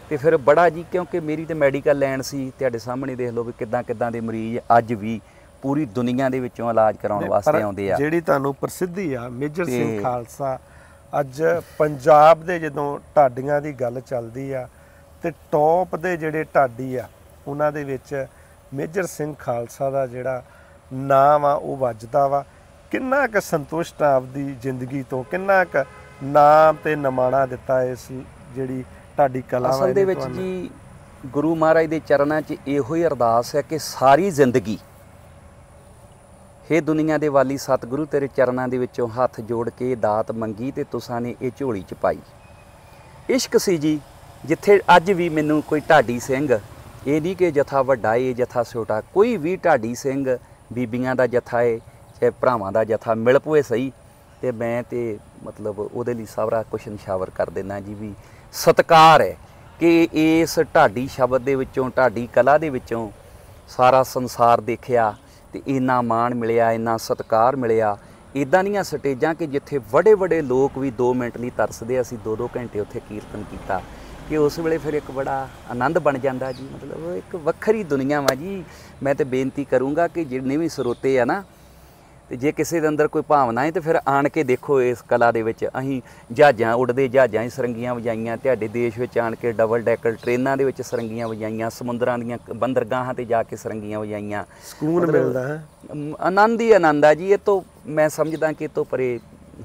ਤੇ ਫਿਰ ਬੜਾ ਜੀ, ਕਿਉਂਕਿ ਮੇਰੀ ਤੇ ਮੈਡੀਕਲ ਲਾਈਨ ਸੀ, ਤੁਹਾਡੇ ਸਾਹਮਣੇ ਦੇਖ ਲਓ ਵੀ ਕਿੱਦਾਂ ਦੇ ਮਰੀਜ਼ ਅੱਜ ਵੀ ਪੂਰੀ ਦੁਨੀਆ ਦੇ ਵਿੱਚੋਂ ਇਲਾਜ ਕਰਾਉਣ ਵਾਸਤੇ ਆਉਂਦੇ ਆ। ਜਿਹੜੀ ਤੁਹਾਨੂੰ ਪ੍ਰਸਿੱਧੀ ਆ ਮੇਜਰ ਸਿੰਘ ਖਾਲਸਾ, ਅੱਜ ਪੰਜਾਬ ਦੇ ਜਦੋਂ ਢਾਡੀਆਂ ਦੀ ਗੱਲ ਚੱਲਦੀ ਆ, ਤੇ ਟੌਪ ਦੇ ਜਿਹੜੇ ਢਾਡੀ ਆ ਉਹਨਾਂ ਦੇ ਵਿੱਚ ਮੇਜਰ ਸਿੰਘ ਖਾਲਸਾ ਦਾ ਜਿਹੜਾ ਨਾਮ ਆ ਉਹ ਵੱਜਦਾ ਵਾ। ਕਿੰਨਾ ਕੁ ਸੰਤੁਸ਼ਟ ਆ ਆਪਦੀ ਜ਼ਿੰਦਗੀ ਤੋਂ, ਕਿੰਨਾ ਕੁ ਨਾਮ ਤੇ ਨਮਾਣਾ ਦਿੱਤਾ ਇਸ ਜਿਹੜੀ ਢਾਡੀ ਕਲਾ ਅਸਲ ਦੇ ਵਿੱਚ ਜੀ ਗੁਰੂ ਮਹਾਰਾਜ ਦੇ ਚਰਨਾਂ 'ਚ ਇਹੋ ਹੀ ਅਰਦਾਸ ਹੈ ਕਿ ਸਾਰੀ ਜ਼ਿੰਦਗੀ ਹੇ ਦੁਨੀਆ ਦੇ ਵਾਲੀ ਸਤਿਗੁਰੂ ਤੇਰੇ ਚਰਨਾਂ ਦੇ ਵਿੱਚੋਂ ਹੱਥ ਜੋੜ ਕੇ ਦਾਤ ਮੰਗੀ, ਤੇ ਤੁਸਾਂ ਨੇ ਇਹ ਝੋਲੀ 'ਚ ਪਾਈ। ਇਸ਼ਕ ਸੀ ਜੀ, ਜਿੱਥੇ ਅੱਜ ਵੀ ਮੈਨੂੰ ਕੋਈ ਢਾਡੀ ਸਿੰਘ, ਇਹ ਨਹੀਂ ਕਿ ਜਥਾ ਵੱਡਾ ਏ ਜਥਾ ਛੋਟਾ, ਕੋਈ ਵੀ ਢਾਡੀ ਸਿੰਘ ਬੀਬੀਆਂ ਦਾ ਜਥਾ ਏ ਚਾਹੇ ਭਰਾਵਾਂ ਦਾ ਜਥਾ ਮਿਲ ਪਵੇ ਸਹੀ, ਤੇ ਮੈਂ ਤੇ ਮਤਲਬ ਉਹਦੇ ਲਈ ਸਾਰਾ ਕੁਛ ਨਿਸ਼ਾਵਰ ਕਰ ਦਿੰਦਾ ਜੀ। ਵੀ ਸਤਿਕਾਰ ਹੈ ਕਿ ਇਸ ਢਾਡੀ ਸ਼ਬਦ ਦੇ ਵਿੱਚੋਂ, ਢਾਡੀ ਕਲਾ ਦੇ ਵਿੱਚੋਂ ਸਾਰਾ ਸੰਸਾਰ ਦੇਖਿਆ, ਤੇ ਇੰਨਾ ਮਾਣ ਮਿਲਿਆ, ਇੰਨਾ ਸਤਿਕਾਰ ਮਿਲਿਆ। ਇੱਦਾਂ ਦੀਆਂ ਸਟੇਜਾਂ ਕਿ ਜਿੱਥੇ ਵੱਡੇ ਲੋਕ ਵੀ 2 ਮਿੰਟ ਲਈ ਤਰਸਦੇ, ਅਸੀਂ 2-2 ਘੰਟੇ ਉੱਥੇ ਕੀਰਤਨ ਕੀਤਾ, ਕਿ ਉਸ ਵੇਲੇ ਫਿਰ ਇੱਕ ਬੜਾ ਆਨੰਦ ਬਣ ਜਾਂਦਾ ਜੀ। ਮਤਲਬ ਇੱਕ ਵੱਖਰੀ ਦੁਨੀਆ ਵਾ ਜੀ। ਮੈਂ ਤੇ ਬੇਨਤੀ ਕਰੂੰਗਾ ਕਿ ਜਿੰਨੇ ਵੀ ਸਰੋਤੇ ਆ ਨਾ, ਤੇ ਜੇ ਕਿਸੇ ਦੇ ਅੰਦਰ ਕੋਈ ਭਾਵਨਾ ਹੈ ਤੇ ਫਿਰ ਆਣ ਕੇ ਦੇਖੋ ਇਸ ਕਲਾ ਦੇ ਵਿੱਚ। ਅਸੀਂ ਜਹਾਜ਼ਾਂ ਉੱਡਦੇ, ਜਹਾਜ਼ਾਂ 'ਚ ਸਰੰਗੀਆਂ ਵਜਾਈਆਂ, ਤੁਹਾਡੇ ਦੇਸ਼ ਵਿੱਚ ਆਣ ਕੇ ਡਬਲ ਡੈਕਰ ਟ੍ਰੇਨਾਂ ਦੇ ਵਿੱਚ ਸਰੰਗੀਆਂ ਵਜਾਈਆਂ, ਸਮੁੰਦਰਾਂ ਦੀਆਂ ਬੰਦਰਗਾਹਾਂ ਤੇ ਜਾ ਕੇ ਸਰੰਗੀਆਂ ਵਜਾਈਆਂ। ਸਕੂਨ ਮਿਲਦਾ ਹੈ, ਆਨੰਦ ਹੀ ਆਨੰਦ ਆ ਜੀ। ਇਹ ਤੋਂ ਮੈਂ ਸਮਝਦਾ ਕਿ ਇਹ ਤੋਂ ਪਰੇ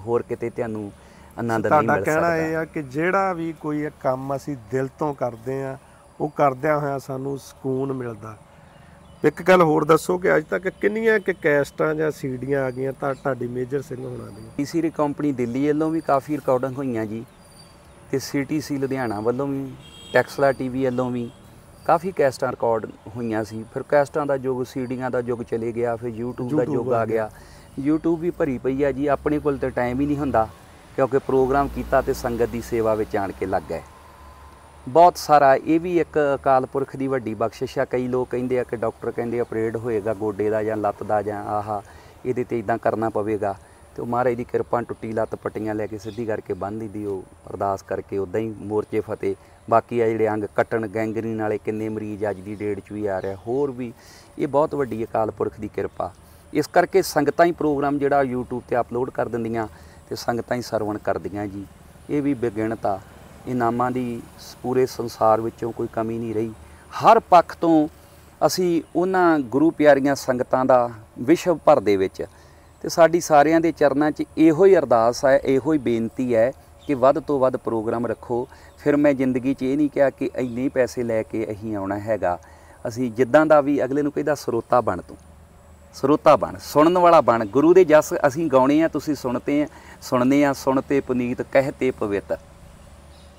ਹੋਰ ਕਿਤੇ ਤੁਹਾਨੂੰ ਆਨੰਦ ਨਹੀਂ ਮਿਲ ਸਕਦਾ। ਤੁਹਾਡਾ ਕਹਿਣਾ ਇਹ ਆ ਕਿ ਜਿਹੜਾ ਵੀ ਕੋਈ ਕੰਮ ਅਸੀਂ ਦਿਲ ਤੋਂ ਕਰਦੇ ਆ, ਉਹ ਕਰਦਿਆਂ ਹੋਇਆਂ ਸਾਨੂੰ ਸਕੂਨ ਮਿਲਦਾ। ਇੱਕ ਗੱਲ ਹੋਰ ਦੱਸੋ ਕਿ ਅੱਜ ਤੱਕ ਕਿੰਨੀਆਂ ਕਿ ਕੈਸਟਾਂ ਜਾਂ ਸੀਡੀਆਂ ਆ ਗਈਆਂ ਤੁਹਾਡੀ ਮੇਜਰ ਸਿੰਘ ਹੋਣਾ ਦੀਆਂ? TCR ਕੰਪਨੀ ਦਿੱਲੀ ਵੱਲੋਂ ਵੀ ਕਾਫੀ ਰਿਕਾਰਡਿੰਗ ਹੋਈਆਂ ਜੀ, ਤੇ CTC ਲੁਧਿਆਣਾ ਵੱਲੋਂ ਵੀ, ਟੈਕਸਲਾ TV ਵੱਲੋਂ ਵੀ ਕਾਫੀ ਕੈਸਟਾਂ ਰਿਕਾਰਡ ਹੋਈਆਂ ਸੀ। ਫਿਰ ਕੈਸਟਾਂ ਦਾ ਯੁੱਗ, ਸੀਡੀਆਂ ਦਾ ਯੁੱਗ ਚਲੇ ਗਿਆ, ਫਿਰ YouTube ਦਾ ਯੁੱਗ ਆ ਗਿਆ। YouTube ਵੀ ਭਰੀ ਪਈ ਆ ਜੀ। ਆਪਣੇ ਕੋਲ ਤਾਂ ਟਾਈਮ ਹੀ ਨਹੀਂ ਹੁੰਦਾ, ਕਿਉਂਕਿ ਪ੍ਰੋਗਰਾਮ ਕੀਤਾ ਤੇ ਸੰਗਤ ਦੀ ਸੇਵਾ ਵਿੱਚ ਆਣ ਕੇ ਲੱਗ ਗਏ। ਬਹੁਤ ਸਾਰਾ ਇਹ ਵੀ ਇੱਕ ਅਕਾਲ ਪੁਰਖ ਦੀ ਵੱਡੀ ਬਖਸ਼ਿਸ਼ ਆ। ਕਈ ਲੋਕ ਕਹਿੰਦੇ ਆ ਕਿ ਡਾਕਟਰ ਕਹਿੰਦੇ ਆਪਰੇਟ ਹੋਏਗਾ ਗੋਡੇ ਦਾ ਜਾਂ ਲੱਤ ਦਾ ਜਾਂ ਇਹਦੇ ਤੇ ਇਦਾਂ ਕਰਨਾ ਪਵੇਗਾ, ਤੇ ਉਹ ਮਹਾਰਾਜ ਦੀ ਕਿਰਪਾ, ਟੁੱਟੀ ਲੱਤ ਪੱਟੀਆਂ ਲੈ ਕੇ ਸਿੱਧੀ ਕਰਕੇ ਬੰਨ੍ਹ ਦਿੱਤੀ, ਉਹ ਅਰਦਾਸ ਕਰਕੇ ਉੱਦਾਂ ਹੀ ਮੋਰਚੇ ਫਤਿਹ। ਬਾਕੀ ਆ ਜਿਹੜੇ ਅੰਗ ਕੱਟਣ, ਗੈਂਗਰੀਨ ਵਾਲੇ ਕਿੰਨੇ ਮਰੀਜ਼ ਅੱਜ ਦੀ ਡੇਟ 'ਚ ਵੀ ਆ ਰਿਹਾ, ਹੋਰ ਵੀ। ਇਹ ਬਹੁਤ ਵੱਡੀ ਅਕਾਲ ਪੁਰਖ ਦੀ ਕਿਰਪਾ। ਇਸ ਕਰਕੇ ਸੰਗਤਾਂ ਹੀ ਪ੍ਰੋਗਰਾਮ ਜਿਹੜਾ YouTube ਤੇ ਅਪਲੋਡ ਕਰ ਦਿੰਦੀਆਂ, ਤੇ ਸੰਗਤਾਂ ਹੀ ਸਰਵਣ ਕਰਦੀਆਂ ਜੀ। ਇਹ ਵੀ ਬੇਗਿਣਤਾ ਇਨਾਮਾਂ ਦੀ ਪੂਰੇ ਸੰਸਾਰ ਵਿੱਚੋਂ ਕੋਈ ਕਮੀ ਨਹੀਂ ਰਹੀ। ਹਰ ਪੱਖ ਤੋਂ ਅਸੀਂ ਉਹਨਾਂ ਗੁਰੂ ਪਿਆਰੀਆਂ ਸੰਗਤਾਂ ਦਾ ਵਿਸ਼ਵ ਭਰ ਦੇ ਵਿੱਚ, ਤੇ ਸਾਡੀ ਸਾਰਿਆਂ ਦੇ ਚਰਨਾਂ 'ਚ ਇਹੋ ਹੀ ਅਰਦਾਸ ਹੈ, ਇਹੋ ਹੀ ਬੇਨਤੀ ਹੈ ਕਿ ਵੱਧ ਤੋਂ ਵੱਧ ਪ੍ਰੋਗਰਾਮ ਰੱਖੋ। ਫਿਰ ਮੈਂ ਜ਼ਿੰਦਗੀ 'ਚ ਇਹ ਨਹੀਂ ਕਿਹਾ ਕਿ ਇੰਨੇ ਪੈਸੇ ਲੈ ਕੇ ਅਸੀਂ ਆਉਣਾ ਹੈਗਾ। ਅਸੀਂ ਜਿੱਦਾਂ ਦਾ ਵੀ ਅਗਲੇ ਨੂੰ ਕਹਿੰਦਾ ਸਰੋਤਾ ਬਣ, ਤੂੰ ਸਰੋਤਾ ਬਣ, ਸੁਣਨ ਵਾਲਾ ਬਣ। ਗੁਰੂ ਦੇ ਜਸ ਅਸੀਂ ਗਾਉਣੇ ਆ, ਤੁਸੀਂ ਸੁਣਦੇ ਆ, ਸੁਣਨੇ ਆ। ਸੁਣਤੇ ਪੁਨੀਤ ਕਹਿਤੇ ਪਵਿੱਤ,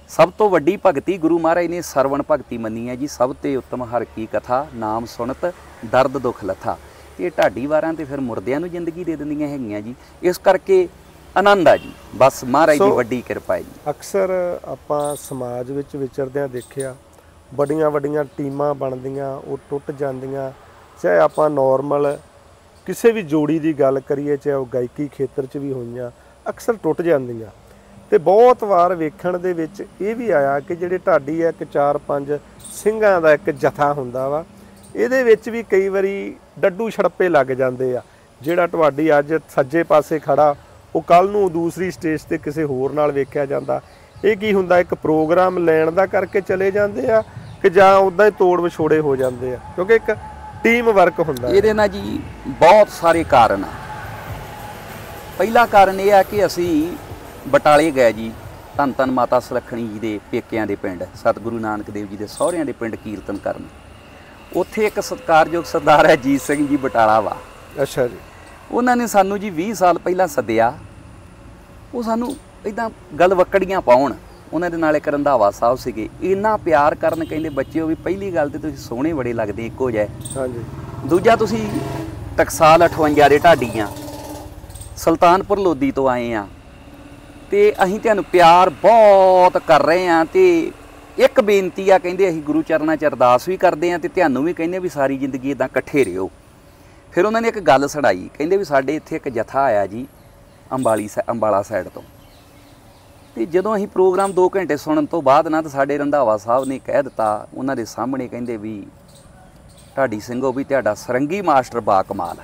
ਸਭ ਤੋਂ ਵੱਡੀ ਭਗਤੀ ਗੁਰੂ ਮਹਾਰਾਜ ਨੇ ਸਰਵਣ ਭਗਤੀ ਮੰਨੀ ਹੈ ਜੀ। ਸਭ ਤੇ ਉੱਤਮ ਹਰ ਕੀ ਕਥਾ, ਨਾਮ ਸੁਣਤ ਦਰਦ ਦੁੱਖ ਲੱਥਾ। ਇਹ ਢਾਡੀ ਵਾਰਾਂ ਤੇ ਫਿਰ ਮੁਰਦਿਆਂ ਨੂੰ ਜ਼ਿੰਦਗੀ ਦੇ ਦਿੰਦੀਆਂ ਹੈਗੀਆਂ ਜੀ। ਇਸ ਕਰਕੇ ਆਨੰਦ ਆ ਜੀ, ਬਸ ਮਹਾਰਾਜ ਦੀ ਵੱਡੀ ਕਿਰਪਾ ਹੈ ਜੀ। ਅਕਸਰ ਆਪਾਂ ਸਮਾਜ ਵਿੱਚ ਵਿਚਰਦਿਆਂ ਦੇਖਿਆ, ਵੱਡੀਆਂ ਵੱਡੀਆਂ ਟੀਮਾਂ ਬਣਦੀਆਂ, ਉਹ ਟੁੱਟ ਜਾਂਦੀਆਂ। ਚਾਹੇ ਆਪਾਂ ਨੋਰਮਲ ਕਿਸੇ ਵੀ ਜੋੜੀ ਦੀ ਗੱਲ ਕਰੀਏ, ਚਾਹੇ ਉਹ ਗਾਇਕੀ ਖੇਤਰ 'ਚ ਵੀ ਹੋਈਆਂ, ਅਕਸਰ ਟੁੱਟ ਜਾਂਦੀਆਂ। ਤੇ ਬਹੁਤ ਵਾਰ ਵੇਖਣ ਦੇ ਵਿੱਚ ਇਹ ਵੀ ਆਇਆ ਕਿ ਜਿਹੜੇ ਢਾਡੀ ਆ, ਇੱਕ 4-5 ਸਿੰਘਾਂ ਦਾ ਇੱਕ ਜਥਾ ਹੁੰਦਾ ਵਾ, ਇਹਦੇ ਵਿੱਚ ਵੀ ਕਈ ਵਾਰੀ ਡੱਡੂ ਛੜੱਪੇ ਲੱਗ ਜਾਂਦੇ ਆ। ਜਿਹੜਾ ਢਾਡੀ ਅੱਜ ਸੱਜੇ ਪਾਸੇ ਖੜਾ, ਉਹ ਕੱਲ ਨੂੰ ਦੂਸਰੀ ਸਟੇਜ ਤੇ ਕਿਸੇ ਹੋਰ ਨਾਲ ਵੇਖਿਆ ਜਾਂਦਾ। ਇਹ ਕੀ ਹੁੰਦਾ, ਇੱਕ ਪ੍ਰੋਗਰਾਮ ਲੈਣ ਦਾ ਕਰਕੇ ਚਲੇ ਜਾਂਦੇ ਆ ਕਿ ਜਾਂ ਉੱਦਾਂ ਹੀ ਤੋੜ ਵਿਛੋੜੇ ਹੋ ਜਾਂਦੇ ਆ, ਕਿਉਂਕਿ ਇੱਕ ਟੀਮ ਵਰਕ ਹੁੰਦਾ। ਇਹਦੇ ਨਾਲ ਜੀ ਬਹੁਤ ਸਾਰੇ ਕਾਰਨ ਆ। ਪਹਿਲਾ ਕਾਰਨ ਇਹ ਆ ਕਿ ਅਸੀਂ ਬਟਾਲੇ ਗਏ ਜੀ, ਧੰਨ ਧੰਨ ਮਾਤਾ ਸੁਲੱਖਣੀ ਜੀ ਦੇ ਪੇਕਿਆਂ ਦੇ ਪਿੰਡ, ਸਤਿਗੁਰੂ ਨਾਨਕ ਦੇਵ ਜੀ ਦੇ ਸਹੁਰਿਆਂ ਦੇ ਪਿੰਡ ਕੀਰਤਨ ਕਰਨ। ਉੱਥੇ ਇੱਕ ਸਤਿਕਾਰਯੋਗ ਸਰਦਾਰ ਅਜੀਤ ਸਿੰਘ ਜੀ ਬਟਾਲਾ ਵਾ। ਅੱਛਾ ਜੀ। ਉਹਨਾਂ ਨੇ ਸਾਨੂੰ ਜੀ 20 ਸਾਲ ਪਹਿਲਾਂ ਸੱਦਿਆ। ਉਹ ਸਾਨੂੰ ਇੱਦਾਂ ਗਲਵੱਕੜੀਆਂ ਪਾਉਣ। ਉਹਨਾਂ ਦੇ ਨਾਲ ਇੱਕ ਰੰਧਾਵਾ ਸਾਹਿਬ ਸੀਗੇ, ਇੰਨਾ ਪਿਆਰ ਕਰਨ, ਕਹਿੰਦੇ ਬੱਚਿਓ ਵੀ ਪਹਿਲੀ ਗੱਲ ਤੇ ਤੁਸੀਂ ਸੋਹਣੇ ਬੜੇ ਲੱਗਦੇ ਇੱਕੋ ਜਿਹੇ। ਹਾਂਜੀ। ਦੂਜਾ ਤੁਸੀਂ ਟਕਸਾਲ 58 ਦੇ ਢਾਡੀਆਂ, ਸੁਲਤਾਨਪੁਰ ਲੋਧੀ ਤੋਂ ਆਏ ਆ, ਤੇ ਅਸੀਂ ਤੁਹਾਨੂੰ ਪਿਆਰ ਬਹੁਤ ਕਰ ਰਹੇ ਆ। ਤੇ ਇੱਕ ਬੇਨਤੀ ਆ, ਕਹਿੰਦੇ ਅਸੀਂ ਗੁਰੂ ਚਰਨਾਂ 'ਚ ਅਰਦਾਸ ਵੀ ਕਰਦੇ ਆ ਤੇ ਤੁਹਾਨੂੰ ਵੀ ਕਹਿੰਦੇ ਵੀ ਸਾਰੀ ਜ਼ਿੰਦਗੀ ਇੱਦਾਂ ਇਕੱਠੇ ਰਿਹੋ। ਫਿਰ ਉਹਨਾਂ ਨੇ ਇੱਕ ਗੱਲ ਸੁਣਾਈ, ਕਹਿੰਦੇ ਵੀ ਸਾਡੇ ਇੱਥੇ ਇੱਕ ਜਥਾ ਆਇਆ ਜੀ ਅੰਬਾਲਾ ਸਾਈਡ ਤੋਂ, ਤੇ ਜਦੋਂ ਅਸੀਂ ਪ੍ਰੋਗਰਾਮ 2 ਘੰਟੇ ਸੁਣਨ ਤੋਂ ਬਾਅਦ ਨਾ, ਤਾਂ ਸਾਡੇ ਰੰਧਾਵਾ ਸਾਹਿਬ ਨੇ ਕਹਿ ਦਿੱਤਾ ਉਹਨਾਂ ਦੇ ਸਾਹਮਣੇ, ਕਹਿੰਦੇ ਵੀ ਢਾਡੀ ਸਿੰਘੋ ਵੀ ਤੁਹਾਡਾ ਸਰੰਗੀ ਮਾਸਟਰ ਬਾ ਕਮਾਲ।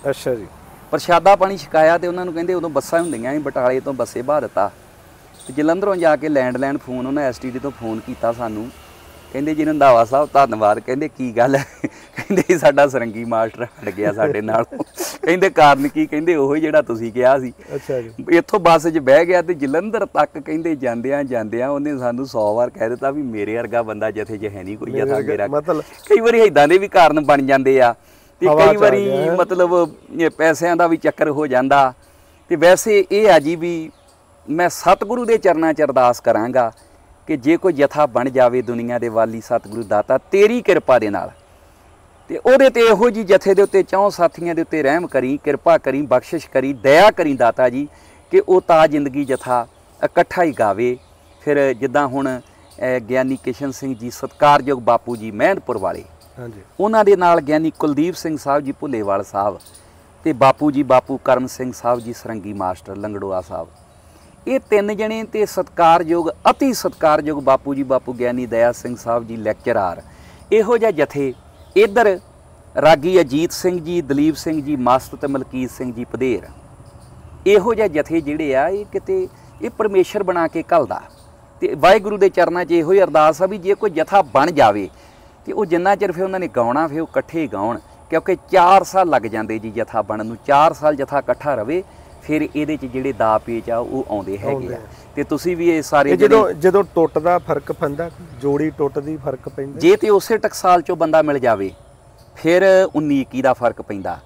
ਅੱਛਾ ਜੀ। ਪ੍ਰਸ਼ਾਦਾ ਪਾਣੀ ਛਕਾਇਆ ਤੇ ਉਹਨਾਂ ਨੂੰ ਕਹਿੰਦੇ ਉਦੋਂ ਬੱਸਾਂ ਹੁੰਦੀਆਂ ਸੀ, ਬਟਾਲੇ ਤੋਂ ਬੱਸੇ ਬਾਹ ਦਿੱਤਾ। ਤੇ ਜਲੰਧਰੋਂ ਜਾ ਕੇ ਲੈਂਡਲਾਈਨ ਫੋਨ, ਉਹਨਾਂ ਐਸਟੀਡੀ ਤੋਂ ਫੋਨ ਕੀਤਾ ਸਾਨੂੰ, ਕਹਿੰਦੇ ਜੀ ਰੰਧਾਵਾ ਸਾਹਿਬ ਧੰਨਵਾਦ, ਕਹਿੰਦੇ ਕੀ ਗੱਲ ਹੈ, ਕਹਿੰਦੇ ਸਾਡਾ ਸਰੰਗੀ ਮਾਸਟਰ ਹਟ ਗਿਆ ਸਾਡੇ ਨਾਲ। ਕਹਿੰਦੇ ਕਾਰਨ ਕੀ, ਕਹਿੰਦੇ ਉਹੀ ਜਿਹੜਾ ਤੁਸੀਂ ਕਿਹਾ ਸੀ। ਅੱਛਾ ਜੀ। ਇੱਥੋਂ ਬੱਸ 'ਚ ਬਹਿ ਗਿਆ ਤੇ ਜਲੰਧਰ ਤੱਕ ਕਹਿੰਦੇ ਜਾਂਦਿਆਂ ਉਹਨੇ ਸਾਨੂੰ 100 ਵਾਰ ਕਹਿ ਦਿੱਤਾ ਵੀ ਮੇਰੇ ਵਰਗਾ ਬੰਦਾ ਜਥੇ 'ਚ ਹੈ ਨਹੀਂ ਕੋਈ ਜਥਾ ਮੇਰਾ। ਮਤਲਬ ਕਈ ਵਾਰੀ ਇਦਾਂ ਦੇ ਵੀ ਕਾਰਨ ਬਣ ਜਾਂਦੇ ਆ, ਤੇ ਕਈ ਵਾਰੀ ਮਤਲਬ ਪੈਸਿਆਂ ਦਾ ਵੀ ਚੱਕਰ ਹੋ ਜਾਂਦਾ। ਤੇ ਵੈਸੇ ਇਹ ਆ ਜੀ ਵੀ ਮੈਂ ਸਤਿਗੁਰੂ ਦੇ ਚਰਨਾਂ 'ਚ ਅਰਦਾਸ ਕਰਾਂਗਾ ਕਿ ਜੇ ਕੋਈ ਜਥਾ ਬਣ ਜਾਵੇ ਦੁਨੀਆ ਦੇ ਵਾਲੀ ਸਤਿਗੁਰੂ ਦਾਤਾ ਤੇਰੀ ਕਿਰਪਾ ਦੇ ਨਾਲ, ਤੇ ਉਹਦੇ ਤੇ ਇਹੋ ਜੀ ਜਥੇ ਦੇ ਉੱਤੇ ਚੌਂ ਸਾਥੀਆਂ ਦੇ ਉੱਤੇ ਰਹਿਮ ਕਰੀ, ਕਿਰਪਾ ਕਰੀ, ਬਖਸ਼ਿਸ਼ ਕਰੀ, ਦਇਆ ਕਰੀ ਦਾਤਾ ਜੀ, ਕਿ ਉਹ ਤਾਂ ਜ਼ਿੰਦਗੀ ਜਥਾ ਇਕੱਠਾ ਹੀ ਗਾਵੇ। ਫਿਰ ਜਿੱਦਾਂ ਹੁਣ ਗਿਆਨੀ ਕਿਸ਼ਨ ਸਿੰਘ ਜੀ ਸਤਿਕਾਰਯੋਗ ਬਾਪੂ ਜੀ ਮਹਿੰਦਪੁਰ ਵਾਲੇ, ਹਾਂਜੀ, ਉਹਨਾਂ ਦੇ ਨਾਲ ਗਿਆਨੀ ਕੁਲਦੀਪ ਸਿੰਘ ਸਾਹਿਬ ਜੀ ਭੁੱਲੇਵਾਲ ਸਾਹਿਬ, ਤੇ ਬਾਪੂ ਜੀ ਬਾਪੂ ਕਰਮ ਸਿੰਘ ਸਾਹਿਬ ਜੀ ਸਰੰਗੀ ਮਾਸਟਰ ਲੰਗੜੋਆ ਸਾਹਿਬ, ਇਹ 3 ਜਣੇ, ਤੇ ਸਤਿਕਾਰਯੋਗ ਅਤੀ ਸਤਿਕਾਰਯੋਗ ਬਾਪੂ ਜੀ ਬਾਪੂ ਗਿਆਨੀ ਦਇਆ ਸਿੰਘ ਸਾਹਿਬ ਜੀ ਲੈਕਚਰਾਰ। ਇਹੋ ਜਿਹਾ ਜਥੇ ਇੱਧਰ ਰਾਗੀ ਅਜੀਤ ਸਿੰਘ ਜੀ, ਦਲੀਪ ਸਿੰਘ ਜੀ ਮਸਤ ਤੇ ਮਲਕੀਤ ਸਿੰਘ ਜੀ ਪਧੇਰ, ਇਹੋ ਜਿਹੇ ਜਥੇ ਜਿਹੜੇ ਆ ਇਹ ਕਿਤੇ ਇਹ ਪਰਮੇਸ਼ਰ ਬਣਾ ਕੇ ਘੱਲਦਾ। ਤੇ ਵਾਹਿਗੁਰੂ ਦੇ ਚਰਨਾਂ 'ਚ ਇਹੋ ਹੀ ਅਰਦਾਸ ਆ ਵੀ ਜੇ ਕੋਈ ਜਥਾ ਬਣ ਜਾਵੇ ਤੇ ਉਹ ਜਿੰਨਾ ਚਿਰ ਫਿਰ ਉਹਨਾਂ ਨੇ ਗਾਉਣਾ ਫਿਰ ਉਹ ਇਕੱਠੇ ਹੀ ਗਾਉਣ, ਕਿਉਂਕਿ 4 ਸਾਲ ਲੱਗ ਜਾਂਦੇ ਜੀ ਜਥਾ ਬਣਨ ਨੂੰ। 4 ਸਾਲ ਜਥਾ ਇਕੱਠਾ ਰਵੇ, ਫਿਰ ਇਹਦੇ 'ਚ ਜਿਹੜੇ ਦਾ ਪੇਚ ਆ ਉਹ ਆਉਂਦੇ ਹੈਗੇ ਆ। ਤੇ ਤੁਸੀਂ ਵੀ ਇਹ ਸਾਰੇ ਜਦੋਂ ਟੁੱਟਦਾ ਫਰਕ ਪੈਂਦਾ, ਜੋੜੀ ਟੁੱਟਦੀ ਫਰਕ ਪੈਂਦਾ। ਜੇ ਤੇ ਉਸੇ ਟਕਸਾਲ 'ਚੋਂ ਬੰਦਾ ਮਿਲ ਜਾਵੇ ਫਿਰ 19-21 ਦਾ ਫਰਕ ਪੈਂਦਾ।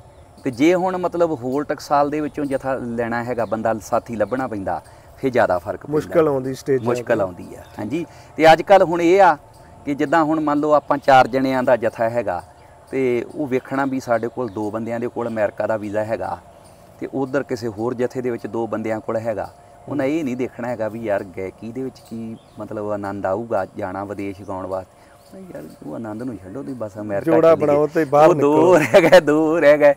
ਤੇ ਜੇ ਹੁਣ ਮਤਲਬ ਹੋਰ ਟਕਸਾਲ ਦੇ ਵਿੱਚੋਂ ਜਥਾ ਲੈਣਾ ਹੈਗਾ, ਬੰਦਾ ਸਾਥੀ ਲੱਭਣਾ ਪੈਂਦਾ, ਫਿਰ ਜ਼ਿਆਦਾ ਫਰਕ ਪੈਂਦਾ, ਮੁਸ਼ਕਲ ਆਉਂਦੀ, ਸਟੇਜ ਮੁਸ਼ਕਲ ਆਉਂਦੀ ਆ। ਹਾਂਜੀ। ਤੇ ਅੱਜ ਕੱਲ੍ਹ ਹੁਣ ਇਹ ਆ ਕਿ ਜਿੱਦਾਂ ਹੁਣ ਮੰਨ ਲਓ ਆਪਾਂ 4 ਜਣਿਆਂ ਦਾ ਜਥਾ ਹੈਗਾ, ਤੇ ਉਹ ਵੇਖਣਾ ਵੀ ਸਾਡੇ ਕੋਲ 2 ਬੰਦਿਆਂ ਦੇ ਕੋਲ ਅਮਰੀਕਾ ਦਾ ਵੀਜ਼ਾ ਹੈਗਾ, ਤੇ ਉਧਰ ਕਿਸੇ ਹੋਰ ਜਥੇ ਦੇ ਵਿੱਚ 2 ਬੰਦਿਆਂ ਕੋਲ ਹੈਗਾ। ਉਹਨਾਂ ਇਹ ਨਹੀਂ ਦੇਖਣਾ ਹੈਗਾ ਵੀ ਯਾਰ ਗਾਇਕੀ ਦੇ ਵਿੱਚ ਕੀ ਮਤਲਬ ਆਨੰਦ ਆਊਗਾ ਜਾਣਾ ਵਿਦੇਸ਼ ਗਾਉਣ ਵਾਸਤੇ। ਯਾਰ ਉਹ ਆਨੰਦ ਨੂੰ ਛੱਡੋ, ਤੁਸੀਂ ਬਸ ਅਮਰੀਕਾ ਜੋੜਾ ਬਣਾਓ ਤੇ ਬਾਹਰ ਨਿਕਲੋ, ਦੋ ਰਹਿ ਗਏ।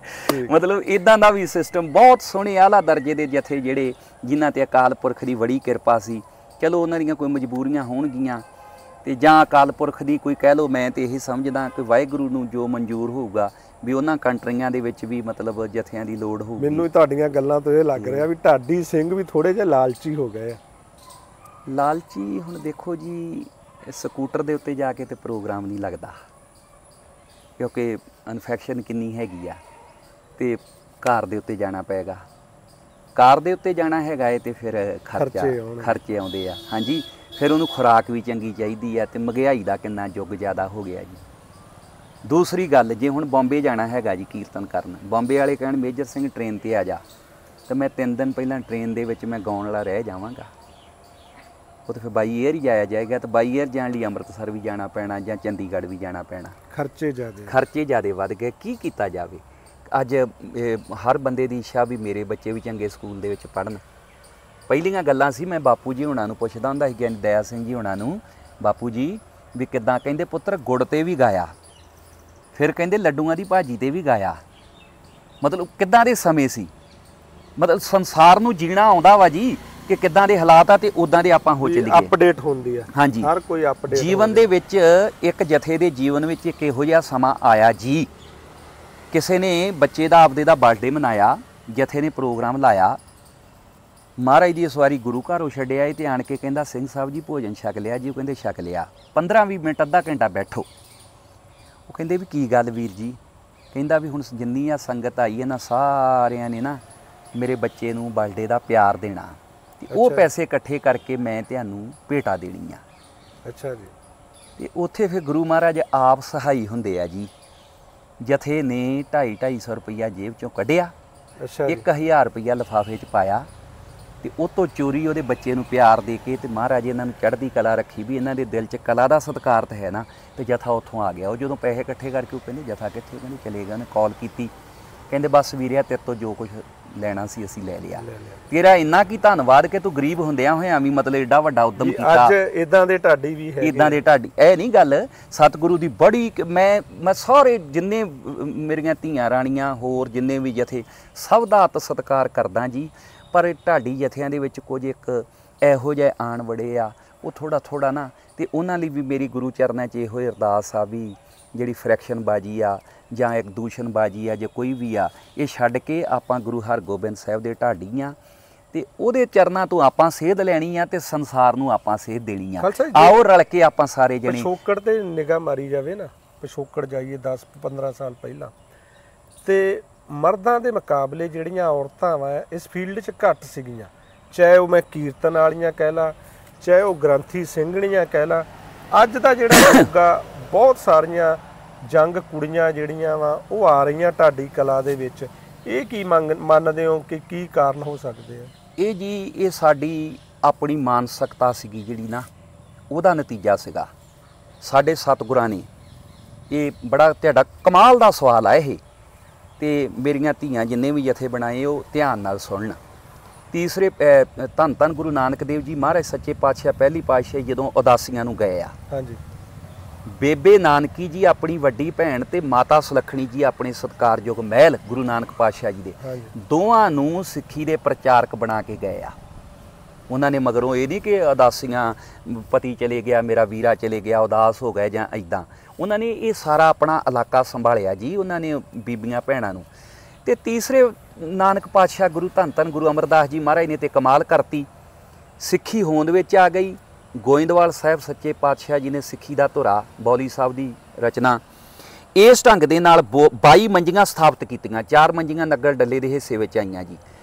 ਮਤਲਬ ਇਦਾਂ ਦਾ ਵੀ ਸਿਸਟਮ, ਬਹੁਤ ਸੋਹਣੇ ਆਲਾ ਦਰਜੇ ਦੇ ਜਥੇ ਜਿਹੜੇ ਜਿਨ੍ਹਾਂ ਤੇ ਅਕਾਲ ਪੁਰਖ ਦੀ ਬੜੀ ਕਿਰਪਾ ਸੀ। ਚਲੋ ਉਹਨਾਂ ਦੀਆਂ ਕੋਈ ਮਜਬੂਰੀਆਂ ਹੋਣਗੀਆਂ, ਤੇ ਜਾਂ ਅਕਾਲ ਪੁਰਖ ਦੀ ਕੋਈ ਕਹਿ ਲਓ, ਮੈਂ ਤੇ ਇਹੀ ਸਮਝਦਾ ਕਿ ਵਾਹਿਗੁਰੂ ਨੂੰ ਜੋ ਮਨਜ਼ੂਰ ਹੋਊਗਾ ਵੀ ਉਹਨਾਂ ਕੰਟਰੀਆਂ ਦੇ ਵਿੱਚ ਵੀ ਮਤਲਬ ਜਥਿਆਂ ਦੀ ਲੋੜ ਹੋਊਗੀ। ਮੈਨੂੰ ਤੁਹਾਡੀਆਂ ਗੱਲਾਂ ਤੋਂ ਇਹ ਲੱਗ ਰਿਹਾ ਵੀ ਢਾਡੀ ਸਿੰਘ ਵੀ ਥੋੜੇ ਜਿਹਾ ਲਾਲਚੀ ਹੋ ਗਏ ਆ। ਲਾਲਚੀ ਹੁਣ ਦੇਖੋ ਜੀ, ਸਕੂਟਰ ਦੇ ਉੱਤੇ ਜਾ ਕੇ ਤੇ ਪ੍ਰੋਗਰਾਮ ਨਹੀਂ ਲੱਗਦਾ, ਕਿਉਂਕਿ ਇਨਫੈਕਸ਼ਨ ਕਿੰਨੀ ਹੈਗੀ ਆ। ਤੇ ਕਾਰ ਦੇ ਉੱਤੇ ਜਾਣਾ ਪਏਗਾ, ਕਾਰ ਦੇ ਉੱਤੇ ਜਾਣਾ ਹੈਗਾ ਏ, ਤੇ ਫਿਰ ਖਰਚੇ ਆਉਂਦੇ ਆ। ਹਾਂਜੀ। ਫਿਰ ਉਹਨੂੰ ਖੁਰਾਕ ਵੀ ਚੰਗੀ ਚਾਹੀਦੀ ਆ, ਤੇ ਮਹਿੰਗਾਈ ਦਾ ਕਿੰਨਾ ਯੁੱਗ ਜ਼ਿਆਦਾ ਹੋ ਗਿਆ ਜੀ। ਦੂਸਰੀ ਗੱਲ, ਜੇ ਹੁਣ ਬੰਬੇ ਜਾਣਾ ਹੈਗਾ ਜੀ ਕੀਰਤਨ ਕਰਨ, ਬੰਬੇ ਵਾਲੇ ਕਹਿਣ ਮੇਜਰ ਸਿੰਘ ਟ੍ਰੇਨ 'ਤੇ ਆ ਜਾ, ਤੇ ਮੈਂ 3 ਦਿਨ ਪਹਿਲਾਂ ਟ੍ਰੇਨ ਦੇ ਵਿੱਚ ਮੈਂ ਗਾਉਣ ਵਾਲਾ ਰਹਿ ਜਾਵਾਂਗਾ। ਉਹ ਤਾਂ ਫਿਰ ਬਾਈ ਏਅਰ ਹੀ ਜਾਇਆ ਜਾਏਗਾ, ਤਾਂ ਬਾਈ ਏਅਰ ਜਾਣ ਲਈ ਅੰਮ੍ਰਿਤਸਰ ਵੀ ਜਾਣਾ ਪੈਣਾ ਜਾਂ ਚੰਡੀਗੜ੍ਹ ਵੀ ਜਾਣਾ ਪੈਣਾ। ਖਰਚੇ ਜ਼ਿਆਦੇ ਵੱਧ ਗਏ। ਕੀ ਕੀਤਾ ਜਾਵੇ? ਅੱਜ ਹਰ ਬੰਦੇ ਦੀ ਇੱਛਾ ਵੀ ਮੇਰੇ ਬੱਚੇ ਵੀ ਚੰਗੇ ਸਕੂਲ ਦੇ ਵਿੱਚ ਪੜ੍ਹਨ। ਪਹਿਲੀਆਂ ਗੱਲਾਂ ਸੀ, ਮੈਂ ਬਾਪੂ ਜੀ ਹੁਣਾਂ ਨੂੰ ਪੁੱਛਦਾ ਹੁੰਦਾ ਸੀ, ਗਿਆਨੀ ਦਇਆ ਸਿੰਘ ਜੀ ਹੁਣਾਂ ਨੂੰ, ਬਾਪੂ ਜੀ ਵੀ ਕਿੱਦਾਂ? ਕਹਿੰਦੇ ਪੁੱਤਰ ਗੁੜ 'ਤੇ ਵੀ ਗਾਇਆ, ਫਿਰ ਕਹਿੰਦੇ ਲੱਡੂਆਂ ਦੀ ਭਾਜੀ 'ਤੇ ਵੀ ਗਾਇਆ। ਮਤਲਬ ਕਿੱਦਾਂ ਦੇ ਸਮੇਂ ਸੀ, ਮਤਲਬ ਸੰਸਾਰ ਨੂੰ ਜੀਣਾ ਆਉਂਦਾ ਵਾ ਜੀ ਕਿ ਕਿੱਦਾਂ ਦੇ ਹਾਲਾਤ ਆ ਤੇ ਉਦਾਂ ਦੇ ਆਪਾਂ ਹੋ ਚੱਲੀਏ। ਅਪਡੇਟ ਹੁੰਦੀ ਆ, ਹਾਂਜੀ, ਹਰ ਕੋਈ ਅਪਡੇਟ। ਜੀਵਨ ਦੇ ਵਿੱਚ ਇੱਕ ਜਥੇ ਦੇ ਜੀਵਨ ਵਿੱਚ ਇੱਕ ਇਹੋ ਜਿਹਾ ਸਮਾਂ ਆਇਆ ਜੀ, ਕਿਸੇ ਨੇ ਬੱਚੇ ਦਾ ਆਪਦੇ ਦਾ ਬਰਥਡੇ ਮਨਾਇਆ, ਜਥੇ ਨੇ ਪ੍ਰੋਗਰਾਮ ਲਾਇਆ, ਮਹਾਰਾਜ ਦੀ ਇਸ ਵਾਰੀ ਗੁਰੂ ਘਰੋਂ ਛੱਡਿਆ ਤੇ ਆਣ ਕੇ ਕਹਿੰਦਾ ਸਿੰਘ ਸਾਹਿਬ ਜੀ ਭੋਜਨ ਛਕ ਲਿਆ ਜੀ? ਉਹ ਕਹਿੰਦੇ ਛਕ ਲਿਆ। 15-20 ਮਿੰਟ ਅੱਧਾ ਘੰਟਾ ਬੈਠੋ। ਉਹ ਕਹਿੰਦੇ ਵੀ ਕੀ ਗੱਲ ਵੀਰ ਜੀ? ਕਹਿੰਦਾ ਵੀ ਹੁਣ ਜਿੰਨੀ ਆ ਸੰਗਤ ਆਈ ਹੈ ਨਾ, ਸਾਰਿਆਂ ਨੇ ਨਾ ਮੇਰੇ ਬੱਚੇ ਨੂੰ ਬਰਥਡੇ ਦਾ ਪਿਆਰ ਦੇਣਾ ਤੇ ਉਹ ਪੈਸੇ ਇਕੱਠੇ ਕਰਕੇ ਮੈਂ ਤੁਹਾਨੂੰ ਭੇਟਾ ਦੇਣੀ ਆ। ਅੱਛਾ ਜੀ। ਤੇ ਉੱਥੇ ਫਿਰ ਗੁਰੂ ਮਹਾਰਾਜ ਆਪ ਸਹਾਈ ਹੁੰਦੇ ਆ ਜੀ। ਜਥੇ ਨੇ 250-250 ਰੁਪਈਆ ਜੇਬ ਚੋਂ ਕੱਢਿਆ, 1000 ਰੁਪਈਆ ਲਿਫਾਫੇ 'ਚ ਪਾਇਆ ਤੇ ਉਹ ਤੋਂ ਚੋਰੀ ਉਹਦੇ ਬੱਚੇ ਨੂੰ ਪਿਆਰ ਦੇ ਕੇ ਤੇ ਮਹਾਰਾਜ ਇਹਨਾਂ ਨੂੰ ਚੜ੍ਹਦੀ ਕਲਾ ਰੱਖੀ ਵੀ ਇਹਨਾਂ ਦੇ ਦਿਲ 'ਚ ਕਲਾ ਦਾ ਸਤਿਕਾਰ ਤਾਂ ਹੈ ਨਾ। ਤੇ ਜਥਾ ਉੱਥੋਂ ਆ ਗਿਆ। ਉਹ ਜਦੋਂ ਪੈਸੇ ਇਕੱਠੇ ਕਰਕੇ ਉਹ ਕਹਿੰਦੇ ਜਥਾ ਕਿੱਥੇ? ਕਹਿੰਦੇ ਚਲੇ ਗਿਆ। ਉਹਨੇ ਕਾਲ ਕੀਤੀ, ਕਹਿੰਦੇ ਬਸ ਵੀਰਿਆ ਤੇਰੇ ਤੋਂ ਜੋ ਕੁਝ ਲੈਣਾ ਸੀ ਅਸੀਂ ਲੈ ਲਿਆ। ਤੇਰਾ ਇੰਨਾ ਕੀ ਧੰਨਵਾਦ ਕਿ ਤੂੰ ਗਰੀਬ ਹੁੰਦਿਆਂ ਹੋਇਆਂ ਵੀ ਮਤਲਬ ਏਡਾ ਵੱਡਾ ਉਦਮ ਕੀਤਾ। ਅੱਜ ਇਦਾਂ ਦੇ ਢਾਡੀ ਵੀ ਹੈ, ਇਦਾਂ ਦੇ ਢਾਡੀ। ਇਹ ਨਹੀਂ ਗੱਲ, ਸਤਿਗੁਰੂ ਦੀ ਬੜੀ ਮੈਂ ਸਾਰੇ ਜਿੰਨੇ ਮੇਰੀਆਂ ਧੀਆਂ ਰਾਣੀਆਂ ਹੋਰ ਜਿੰਨੇ ਵੀ ਜਥੇ ਸਭ ਦਾ ਅੱਤ ਸਤਿਕਾਰ ਕਰਦਾ ਜੀ। ਪਰ ਢਾਡੀ ਜਥਿਆਂ ਦੇ ਵਿੱਚ ਕੁਝ ਇੱਕ ਇਹੋ ਜਿਹੇ ਆਣ ਵੜੇ ਆ, ਉਹ ਥੋੜਾ ਨਾ, ਤੇ ਉਹਨਾਂ ਲਈ ਵੀ ਮੇਰੀ ਗੁਰੂ ਚਰਨਾਂ 'ਚ ਇਹੋ ਅਰਦਾਸ ਆ ਵੀ ਜਿਹੜੀ ਫਰੈਕਸ਼ਨ ਬਾਜੀ ਆ ਜਾਂ ਇੱਕ ਦੂਸ਼ਣ ਬਾਜੀ ਆ, ਜੇ ਕੋਈ ਵੀ ਆ, ਇਹ ਛੱਡ ਕੇ ਆਪਾਂ ਗੁਰੂ ਹਰਗੋਬਿੰਦ ਸਾਹਿਬ ਦੇ ਢਾਡੀ ਆ ਤੇ ਉਹਦੇ ਚਰਨਾਂ ਤੋਂ ਆਪਾਂ ਸੇਧ ਲੈਣੀ ਆ ਤੇ ਸੰਸਾਰ ਨੂੰ ਆਪਾਂ ਸੇਧ ਦੇਣੀ ਆ। ਆਓ ਰਲ ਕੇ ਆਪਾਂ ਸਾਰੇ ਜਣੇ ਪਿਛੋਕੜ ਤੇ ਨਿਗਾਹ ਮਾਰੀ ਜਾਵੇ ਨਾ, ਪਿਛੋਕੜ ਜਾਈਏ 10-15 ਸਾਲ ਪਹਿਲਾਂ, ਤੇ ਮਰਦਾਂ ਦੇ ਮੁਕਾਬਲੇ ਜਿਹੜੀਆਂ ਔਰਤਾਂ ਵਾ ਇਸ ਫੀਲਡ 'ਚ ਘੱਟ ਸੀਗੀਆਂ। ਚਾਹੇ ਉਹ ਮੈਂ ਕੀਰਤਨ ਵਾਲੀਆਂ ਕਹਿ ਲਾ, ਚਾਹੇ ਉਹ ਗ੍ਰੰਥੀ ਸਿੰਘਣੀਆਂ ਕਹਿ ਲਾ। ਅੱਜ ਦਾ ਜਿਹੜਾ ਯੁੱਗਾ, ਬਹੁਤ ਸਾਰੀਆਂ ਜੰਗ ਕੁੜੀਆਂ ਜਿਹੜੀਆਂ ਵਾ ਉਹ ਆ ਰਹੀਆਂ ਢਾਡੀ ਕਲਾ ਦੇ ਵਿੱਚ। ਇਹ ਕੀ ਮੰਨਦੇ ਹੋ ਕਿ ਕੀ ਕਾਰਨ ਹੋ ਸਕਦੇ ਆ? ਇਹ ਜੀ ਇਹ ਸਾਡੀ ਆਪਣੀ ਮਾਨਸਿਕਤਾ ਸੀਗੀ ਜਿਹੜੀ ਨਾ, ਉਹਦਾ ਨਤੀਜਾ ਸੀਗਾ। ਸਾਡੇ ਸਤਿਗੁਰਾਂ ਨੇ ਇਹ ਬੜਾ ਤੁਹਾਡਾ ਕਮਾਲ ਦਾ ਸਵਾਲ ਆ ਇਹ, ਤੇ ਮੇਰੀਆਂ ਧੀਆਂ ਜਿੰਨੇ ਵੀ ਜਥੇ ਬਣਾਏ ਉਹ ਧਿਆਨ ਨਾਲ ਸੁਣਨ। ਤੀਸਰੇ ਧੰਨ ਗੁਰੂ ਨਾਨਕ ਦੇਵ ਜੀ ਮਹਾਰਾਜ ਸੱਚੇ ਪਾਤਸ਼ਾਹ ਪਹਿਲੀ ਪਾਤਸ਼ਾਹੀ ਜਦੋਂ ਉਦਾਸੀਆਂ ਨੂੰ ਗਏ ਆ, ਹਾਂਜੀ, ਬੇਬੇ ਨਾਨਕੀ ਜੀ ਆਪਣੀ ਵੱਡੀ ਭੈਣ ਤੇ ਮਾਤਾ ਸੁਲੱਖਣੀ ਜੀ ਆਪਣੇ ਸਤਿਕਾਰਯੋਗ ਮਹਿਲ ਗੁਰੂ ਨਾਨਕ ਪਾਤਸ਼ਾਹ ਜੀ ਦੇ ਦੋਵਾਂ ਨੂੰ ਸਿੱਖੀ ਦੇ ਪ੍ਰਚਾਰਕ ਬਣਾ ਕੇ ਗਏ ਆ। ਉਹਨਾਂ ਨੇ ਮਗਰੋਂ ਇਹ ਨਹੀਂ ਕਿ ਉਦਾਸੀਆਂ ਪਤੀ ਚਲੇ ਗਿਆ, ਮੇਰਾ ਵੀਰਾ ਚਲੇ ਗਿਆ, ਉਦਾਸ ਹੋ ਗਏ ਜਾਂ ਇੱਦਾਂ। ਉਹਨਾਂ ਨੇ ਇਹ ਸਾਰਾ ਆਪਣਾ ਇਲਾਕਾ ਸੰਭਾਲਿਆ ਜੀ, ਉਹਨਾਂ ਨੇ ਬੀਬੀਆਂ ਭੈਣਾਂ ਨੂੰ। ਤੇ ਤੀਸਰੇ ਨਾਨਕ ਪਾਤਸ਼ਾਹ ਗੁਰੂ ਧੰਨ ਗੁਰੂ ਅਮਰਦਾਸ ਜੀ ਮਹਾਰਾਜ ਨੇ ਤੇ ਕਮਾਲ ਕਰਤੀ, ਸਿੱਖੀ ਹੋਂਦ ਵਿੱਚ ਆ ਗਈ। ਗੋਇੰਦਵਾਲ ਸਾਹਿਬ ਸੱਚੇ ਪਾਤਸ਼ਾਹ ਜੀ ਨੇ ਸਿੱਖੀ ਦਾ ਧੁਰਾ, ਬੌਲੀ ਸਾਹਿਬ ਦੀ ਰਚਨਾ, ਇਸ ਢੰਗ ਦੇ ਨਾਲ 22 ਮੰਜੀਆਂ ਸਥਾਪਿਤ ਕੀਤੀਆਂ। 4 ਮੰਜੀਆਂ ਨਗਰ ਡੱਲੇ ਦੇ ਹਿੱਸੇ ਵਿੱਚ ਆਈਆਂ ਜੀ।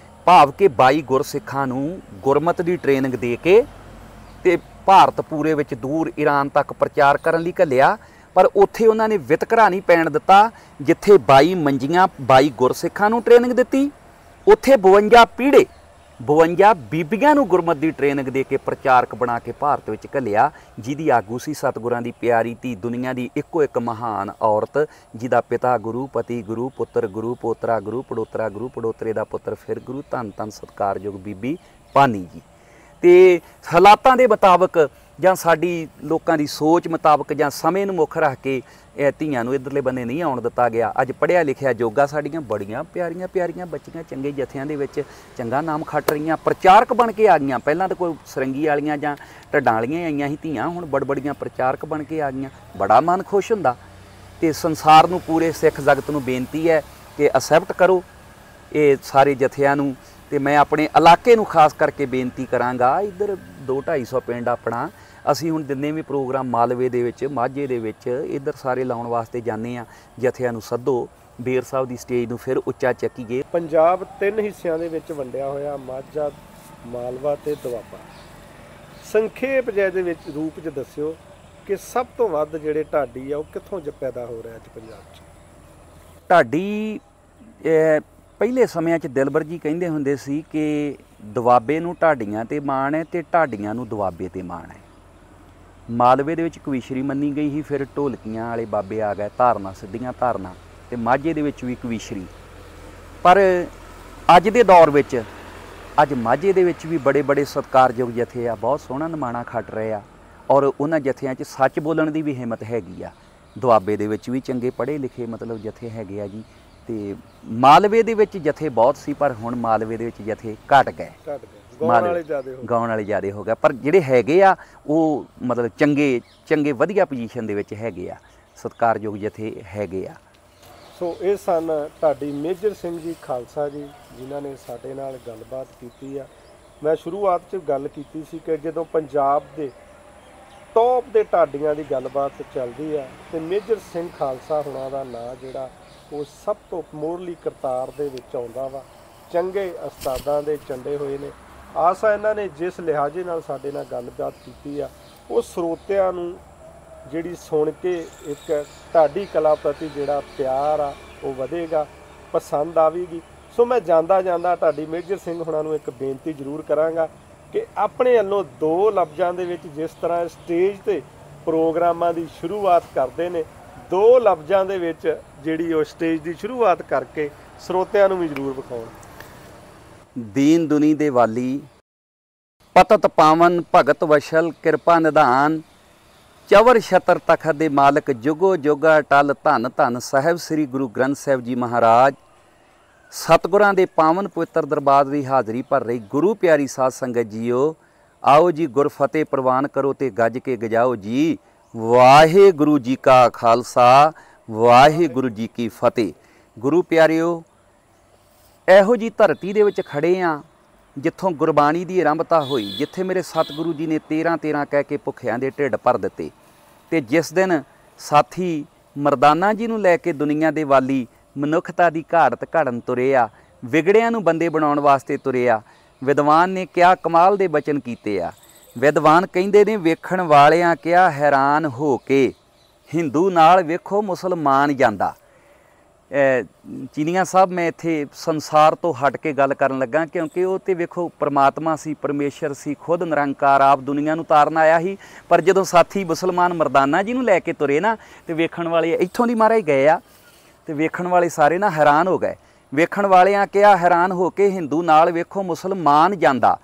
ਭਾਵ ਕਿ 22 ਗੁਰਸਿੱਖਾਂ ਨੂੰ ਗੁਰਮਤ ਦੀ ਟ੍ਰੇਨਿੰਗ ਦੇ ਕੇ ਤੇ ਭਾਰਤ ਪੂਰੇ ਵਿੱਚ ਦੂਰ ਈਰਾਨ ਤੱਕ ਪ੍ਰਚਾਰ ਕਰਨ ਲਈ ਘੱਲਿਆ। ਪਰ ਉੱਥੇ ਉਹਨਾਂ ਨੇ ਵਿਤਕਰਾ ਨਹੀਂ ਪੈਣ ਦਿੱਤਾ। ਜਿੱਥੇ 22 ਮੰਜੀਆਂ 22 ਗੁਰਸਿੱਖਾਂ ਨੂੰ ਟ੍ਰੇਨਿੰਗ ਦਿੱਤੀ, ਉੱਥੇ 52 ਪੀੜ੍ਹੇ 52 ਬੀਬੀਆਂ ਨੂੰ ਗੁਰਮਤ ਦੀ ਟ੍ਰੇਨਿੰਗ ਦੇ ਕੇ ਪ੍ਰਚਾਰਕ ਬਣਾ ਕੇ ਭਾਰਤ ਵਿੱਚ ਘੱਲਿਆ, ਜਿਹਦੀ ਆਗੂ ਸੀ ਸਤਿਗੁਰਾਂ ਦੀ ਪਿਆਰੀ ਧੀ, ਦੁਨੀਆ ਦੀ ਇੱਕੋ ਇੱਕ ਮਹਾਨ ਔਰਤ, ਜਿਹਦਾ ਪਿਤਾ ਗੁਰੂ, ਪਤੀ ਗੁਰੂ, ਪੁੱਤਰ ਗੁਰੂ, ਪੋਤਰਾ ਗੁਰੂ, ਪੜੋਤਰਾ ਗੁਰੂ, ਪੜੋਤਰੇ ਦਾ ਪੁੱਤਰ ਫਿਰ ਗੁਰੂ, ਧੰਨ ਸਤਿਕਾਰਯੋਗ ਬੀਬੀ ਭਾਨੀ ਜੀ। ਤੇ ਹਾਲਾਤਾਂ ਦੇ ਮੁਤਾਬਕ ਜਾਂ ਸਾਡੀ ਲੋਕਾਂ ਦੀ ਸੋਚ ਮੁਤਾਬਕ ਜਾਂ ਸਮੇਂ ਨੂੰ ਮੁੱਖ ਰੱਖ ਕੇ ਇਹ ਧੀਆਂ ਨੂੰ ਇੱਧਰਲੇ ਬੰਨੇ ਨਹੀਂ ਆਉਣ ਦਿੱਤਾ ਗਿਆ। ਅੱਜ ਪੜ੍ਹਿਆ ਲਿਖਿਆ ਜੋਗਾ ਸਾਡੀਆਂ ਬੜੀਆਂ ਪਿਆਰੀਆਂ ਪਿਆਰੀਆਂ ਬੱਚੀਆਂ ਚੰਗੇ ਜਥਿਆਂ ਦੇ ਵਿੱਚ ਚੰਗਾ ਨਾਮ ਖੱਟ ਰਹੀਆਂ, ਪ੍ਰਚਾਰਕ ਬਣ ਕੇ ਆ ਗਈਆਂ। ਪਹਿਲਾਂ ਤਾਂ ਕੋਈ ਸਰੰਗੀ ਵਾਲੀਆਂ ਜਾਂ ਢੱਡਾਂ ਵਾਲੀਆਂ ਆਈਆਂ ਸੀ ਧੀਆਂ, ਹੁਣ ਬੜੀਆਂ ਪ੍ਰਚਾਰਕ ਬਣ ਕੇ ਆ ਗਈਆਂ। ਬੜਾ ਮਨ ਖੁਸ਼ ਹੁੰਦਾ। ਤੇ ਸੰਸਾਰ ਨੂੰ, ਪੂਰੇ ਸਿੱਖ ਜਗਤ ਨੂੰ ਬੇਨਤੀ ਹੈ ਕਿ ਅਸੈਪਟ ਕਰੋ ਇਹ ਸਾਰੇ ਜਥਿਆਂ ਨੂੰ। ਤੇ ਮੈਂ ਆਪਣੇ ਇਲਾਕੇ ਨੂੰ ਖਾਸ ਕਰਕੇ ਬੇਨਤੀ ਕਰਾਂਗਾ, ਇੱਧਰ 200-250 ਪਿੰਡ ਆਪਣਾ, ਅਸੀਂ ਹੁਣ ਜਿੰਨੇ ਵੀ ਪ੍ਰੋਗਰਾਮ ਮਾਲਵੇ ਦੇ ਵਿੱਚ, ਮਾਝੇ ਦੇ ਵਿੱਚ, ਇੱਧਰ ਸਾਰੇ ਲਾਉਣ ਵਾਸਤੇ ਜਾਂਦੇ ਆ। ਜਥਿਆਂ ਨੂੰ ਸੱਦੋ, ਬੇਰ ਸਾਹਿਬ ਦੀ ਸਟੇਜ ਨੂੰ ਫਿਰ ਉੱਚਾ ਚੱਕੀਏ। ਪੰਜਾਬ 3 ਹਿੱਸਿਆਂ ਦੇ ਵਿੱਚ ਵੰਡਿਆ ਹੋਇਆ, ਮਾਝਾ, ਮਾਲਵਾ ਤੇ ਦੁਆਬਾ। ਸੰਖੇਪ ਜਿਹੇ ਦੇ ਵਿੱਚ ਰੂਪ 'ਚ ਦੱਸਿਓ ਕਿ ਸਭ ਤੋਂ ਵੱਧ ਜਿਹੜੇ ਢਾਡੀ ਆ ਉਹ ਕਿੱਥੋਂ ਪੈਦਾ ਹੋ ਰਿਹਾ ਅੱਜ ਪੰਜਾਬ 'ਚ? ਢਾਡੀ ਪਹਿਲੇ ਸਮਿਆਂ 'ਚ ਦਿਲਬਰ ਜੀ ਕਹਿੰਦੇ ਹੁੰਦੇ ਸੀ ਕਿ ਦੁਆਬੇ ਨੂੰ ਢਾਡੀਆਂ ਤੇ ਮਾਣ ਹੈ ਤੇ ਢਾਡੀਆਂ ਨੂੰ ਦੁਆਬੇ ਤੇ ਮਾਣ ਹੈ। ਮਾਲਵੇ ਦੇ ਵਿੱਚ ਕਵੀਸ਼ਰੀ ਮੰਨੀ ਗਈ ਸੀ, ਫਿਰ ਢੋਲਕੀਆਂ ਵਾਲੇ ਬਾਬੇ ਆ ਗਏ, ਧਾਰਨਾ ਸਿੱਧੀਆਂ ਧਾਰਨਾ, ਤੇ ਮਾਝੇ ਦੇ ਵਿੱਚ ਵੀ ਕਵੀਸ਼ਰੀ। ਪਰ ਅੱਜ ਦੇ ਦੌਰ ਵਿੱਚ ਅੱਜ ਮਾਝੇ ਦੇ ਵਿੱਚ ਵੀ ਬੜੇ ਬੜੇ ਸਤਿਕਾਰਯੋਗ ਜਥੇ ਆ, ਬਹੁਤ ਸੋਹਣਾ ਨਿਮਾਣਾ ਖੱਟ ਰਹੇ ਆ, ਔਰ ਉਹਨਾਂ ਜਥਿਆਂ 'ਚ ਸੱਚ ਬੋਲਣ ਦੀ ਵੀ ਹਿੰਮਤ ਹੈਗੀ ਆ। ਦੁਆਬੇ ਦੇ ਵਿੱਚ ਵੀ ਚੰਗੇ ਪੜ੍ਹੇ ਲਿਖੇ ਮਤਲਬ ਜਥੇ ਹੈਗੇ ਆ ਜੀ। ਤੇ ਮਾਲਵੇ ਦੇ ਵਿੱਚ ਜਥੇ ਬਹੁਤ ਸੀ, ਪਰ ਹੁਣ ਮਾਲਵੇ ਦੇ ਵਿੱਚ ਜਥੇ ਘਟ ਗਏ, ਗਾਉਣ ਵਾਲੇ ਜ਼ਿਆਦੇ ਹੋ ਗਏ। ਪਰ ਜਿਹੜੇ ਹੈਗੇ ਆ ਉਹ ਮਤਲਬ ਚੰਗੇ ਵਧੀਆ ਪੋਜੀਸ਼ਨ ਦੇ ਵਿੱਚ ਹੈਗੇ ਆ, ਸਤਿਕਾਰਯੋਗ ਜਥੇ ਹੈਗੇ ਆ। ਸੋ ਇਹ ਸਨ ਢਾਡੀ ਮੇਜਰ ਸਿੰਘ ਜੀ ਖਾਲਸਾ ਜੀ, ਜਿਨ੍ਹਾਂ ਨੇ ਸਾਡੇ ਨਾਲ ਗੱਲਬਾਤ ਕੀਤੀ ਆ। ਮੈਂ ਸ਼ੁਰੂਆਤ 'ਚ ਗੱਲ ਕੀਤੀ ਸੀ ਕਿ ਜਦੋਂ ਪੰਜਾਬ ਦੇ ਟੌਪ ਦੇ ਢਾਡੀਆਂ ਦੀ ਗੱਲਬਾਤ ਚੱਲਦੀ ਆ ਤੇ ਮੇਜਰ ਸਿੰਘ ਖਾਲਸਾ ਹੁਣਾਂ ਦਾ ਨਾਂ ਜਿਹੜਾ ਉਹ ਸਭ ਤੋਂ ਮੋਹਰਲੀ ਕਰਤਾਰ ਦੇ ਵਿੱਚ ਆਉਂਦਾ ਵਾ। ਚੰਗੇ ਉਸਤਾਦਾਂ ਦੇ ਚੰਡੇ ਹੋਏ ਨੇ। ਆਸਾ ਇਹਨਾਂ ਨੇ ਜਿਸ ਲਿਹਾਜ਼ੇ ਨਾਲ ਸਾਡੇ ਨਾਲ ਗੱਲਬਾਤ ਕੀਤੀ ਆ, ਉਹ ਸਰੋਤਿਆਂ ਨੂੰ ਜਿਹੜੀ ਸੁਣ ਕੇ ਇੱਕ ਢਾਡੀ ਕਲਾ ਪ੍ਰਤੀ ਜਿਹੜਾ ਪਿਆਰ ਆ ਉਹ ਵਧੇਗਾ, ਪਸੰਦ ਆਵੇਗੀ। ਸੋ ਮੈਂ ਜਾਂਦਾ ਢਾਡੀ ਮੇਜਰ ਸਿੰਘ ਹੁਣਾਂ ਨੂੰ ਇੱਕ ਬੇਨਤੀ ਜ਼ਰੂਰ ਕਰਾਂਗਾ ਕਿ ਆਪਣੇ ਵੱਲੋਂ 2 ਲਫ਼ਜ਼ਾਂ ਦੇ ਵਿੱਚ ਜਿਸ ਤਰ੍ਹਾਂ ਸਟੇਜ ਤੇ ਪ੍ਰੋਗਰਾਮਾਂ ਦੀ ਸ਼ੁਰੂਆਤ ਕਰਦੇ ਨੇ, 2 ਲਫ਼ਜ਼ਾਂ ਦੇ ਵਿੱਚ ਜਿਹੜੀ ਉਹ ਸਟੇਜ ਦੀ ਸ਼ੁਰੂਆਤ ਕਰਕੇ ਸਰੋਤਿਆਂ ਨੂੰ ਵੀ ਜ਼ਰੂਰ ਵਿਖਾਉਣ। ਦੀਨ ਦੁਨੀ ਦੇ ਵਾਲੀ, ਪਤਤ ਪਾਵਨ ਭਗਤ ਵਸ਼ਲ, ਕਿਰਪਾ ਨਿਧਾਨ, ਚਵਰ ਛਤਰ ਤਖਤ ਦੇ ਮਾਲਕ, ਜੁਗੋ ਜੋਗਾ ਟਲ, ਧੰਨ ਧੰਨ ਸਾਹਿਬ ਸ੍ਰੀ ਗੁਰੂ ਗ੍ਰੰਥ ਸਾਹਿਬ ਜੀ ਮਹਾਰਾਜ। ਸਤਿਗੁਰਾਂ ਦੇ ਪਾਵਨ ਪਵਿੱਤਰ ਦਰਬਾਰ ਦੀ ਹਾਜ਼ਰੀ ਭਰ ਰਹੀ ਗੁਰੂ ਪਿਆਰੀ ਸਾਧ ਸੰਗਤ ਜੀਓ, ਆਓ ਜੀ ਗੁਰ ਫਤਿਹ ਪ੍ਰਵਾਨ ਕਰੋ ਤੇ ਗੱਜ ਕੇ ਗਜਾਓ ਜੀ। ਵਾਹਿਗੁਰੂ ਜੀ ਕਾ ਖਾਲਸਾ, ਵਾਹਿਗੁਰੂ ਜੀ ਕੀ ਫਤਿਹ। ਗੁਰੂ ਪਿਆਰਿਓ, ਇਹੋ ਜੀ ਧਰਤੀ ਦੇ ਵਿੱਚ ਖੜੇ ਆ ਜਿੱਥੋਂ ਗੁਰਬਾਣੀ ਦੀ ਆਰੰਭਤਾ ਹੋਈ, ਜਿੱਥੇ ਮੇਰੇ ਸਤਿਗੁਰੂ ਜੀ ਨੇ 13 ਕਹਿ ਕੇ ਭੁੱਖਿਆਂ ਦੇ ਢਿੱਡ ਭਰ ਦਿੱਤੇ, ਤੇ ਜਿਸ ਦਿਨ ਸਾਥੀ ਮਰਦਾਨਾ ਜੀ ਨੂੰ ਲੈ ਕੇ ਦੁਨੀਆ ਦੇ ਵਾਲੀ ਮਨੁੱਖਤਾ ਦੀ ਘਾੜਤ ਘੜਨ ਤੁਰੇ ਆ, ਵਿਗੜਿਆਂ ਨੂੰ ਬੰਦੇ ਬਣਾਉਣ ਵਾਸਤੇ ਤੁਰੇ ਆ। ਵਿਦਵਾਨ ਨੇ ਕਿਆ ਕਮਾਲ ਦੇ ਬਚਨ ਕੀਤੇ ਆ। ਵਿਦਵਾਨ ਕਹਿੰਦੇ ਨੇ, ਵੇਖਣ ਵਾਲਿਆਂ ਕਿਆ ਹੈਰਾਨ ਹੋ ਕੇ, ਹਿੰਦੂ ਨਾਲ ਵੇਖੋ ਮੁਸਲਮਾਨ ਜਾਂਦਾ। ਚੀਨੀਆਂ ਸਾਹਿਬ, ਮੈਂ ਇੱਥੇ ਸੰਸਾਰ ਤੋਂ ਹਟ ਕੇ ਗੱਲ ਕਰਨ ਲੱਗਾ, ਕਿਉਂਕਿ ਉਹ ਤੇ ਵੇਖੋ ਪਰਮਾਤਮਾ ਸੀ, ਪਰਮੇਸ਼ਰ ਸੀ, ਖੁਦ ਨਿਰੰਕਾਰ ਆਪ ਦੁਨੀਆ ਨੂੰ ਤਾਰਨ ਆਇਆ ਸੀ। ਪਰ ਜਦੋਂ ਸਾਥੀ ਮੁਸਲਮਾਨ ਮਰਦਾਨਾ ਜੀ ਨੂੰ ਲੈ ਕੇ ਤੁਰੇ ਨਾ, ਤੇ ਵੇਖਣ ਵਾਲੇ ਇੱਥੋਂ ਦੀ ਮਹਾਰਾਜ ਗਏ ਆ, ਤੇ ਵੇਖਣ ਵਾਲੇ ਸਾਰੇ ਨਾ ਹੈਰਾਨ ਹੋ ਗਏ। ਵੇਖਣ ਵਾਲਿਆਂ ਕਿਹਾ ਹੈਰਾਨ ਹੋ ਕੇ, ਹਿੰਦੂ ਨਾਲ ਵੇਖੋ ਮੁਸਲਮਾਨ ਜਾਂਦਾ।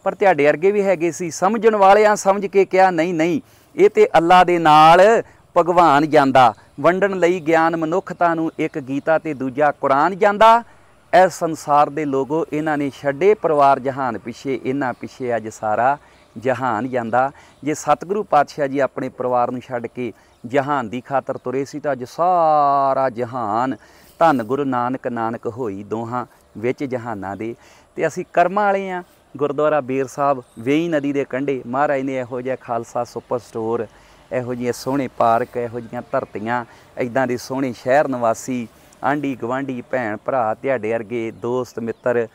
ਪਰ ਤੁਹਾਡੇ ਵਰਗੇ ਵੀ ਹੈਗੇ ਸੀ, ਸਮਝਣ ਵਾਲਿਆਂ ਸਮਝ ਕੇ ਕਿਹਾ ਨਹੀਂ, ਇਹ ਤੇ ਅੱਲਾ ਦੇ ਨਾਲ ਭਗਵਾਨ ਜਾਂਦਾ। ਵੰਡਣ ਲਈ ਗਿਆਨ ਮਨੁੱਖਤਾ ਨੂੰ, ਇੱਕ ਗੀਤਾ ਤੇ ਦੂਜਾ ਕੁਰਾਨ ਜਾਂਦਾ। ਇਸ ਸੰਸਾਰ ਦੇ ਲੋਗੋ ਇਹਨਾਂ ਨੇ ਛੱਡੇ ਪਰਿਵਾਰ ਜਹਾਨ ਪਿੱਛੇ, ਇਹਨਾਂ ਪਿੱਛੇ ਅੱਜ ਸਾਰਾ ਜਹਾਨ ਜਾਂਦਾ। ਜੇ ਸਤਿਗੁਰੂ ਪਾਤਸ਼ਾਹ ਜੀ ਆਪਣੇ ਪਰਿਵਾਰ ਨੂੰ ਛੱਡ ਕੇ ਜਹਾਨ ਦੀ ਖਾਤਰ ਤੁਰੇ ਸੀ, ਤਾਂ ਅੱਜ ਸਾਰਾ ਜਹਾਨ ਧੰਨ ਗੁਰੂ ਨਾਨਕ, ਨਾਨਕ ਹੋਈ ਦੋਹਾਂ ਵਿੱਚ ਜਹਾਨਾਂ ਦੇ। ਤੇ ਅਸੀਂ ਕਰਮਾਂ ਵਾਲੇ ਹਾਂ। ਗੁਰਦੁਆਰਾ ਬੇਰ ਸਾਹਿਬ ਵੇਈ ਨਦੀ ਦੇ ਕੰਢੇ ਮਹਾਰਾਜ ਨੇ ਇਹੋ ਜਿਹਾ ਖਾਲਸਾ ਸੁਪਰ ਸਟੋਰ, ਇਹੋ ਜਿਹੇ ਸੋਹਣੇ ਪਾਰਕ, ਇਹੋ ਜਿਹੀਆਂ ਧਰਤੀਆਂ, ਇੱਦਾਂ ਦੇ ਸੋਹਣੇ ਸ਼ਹਿਰ ਨਿਵਾਸੀ, ਆਂਢੀ ਗੁਆਂਢੀ, ਭੈਣ ਭਰਾ, ਤੁਹਾਡੇ ਵਰਗੇ ਦੋਸਤ ਮਿੱਤਰ,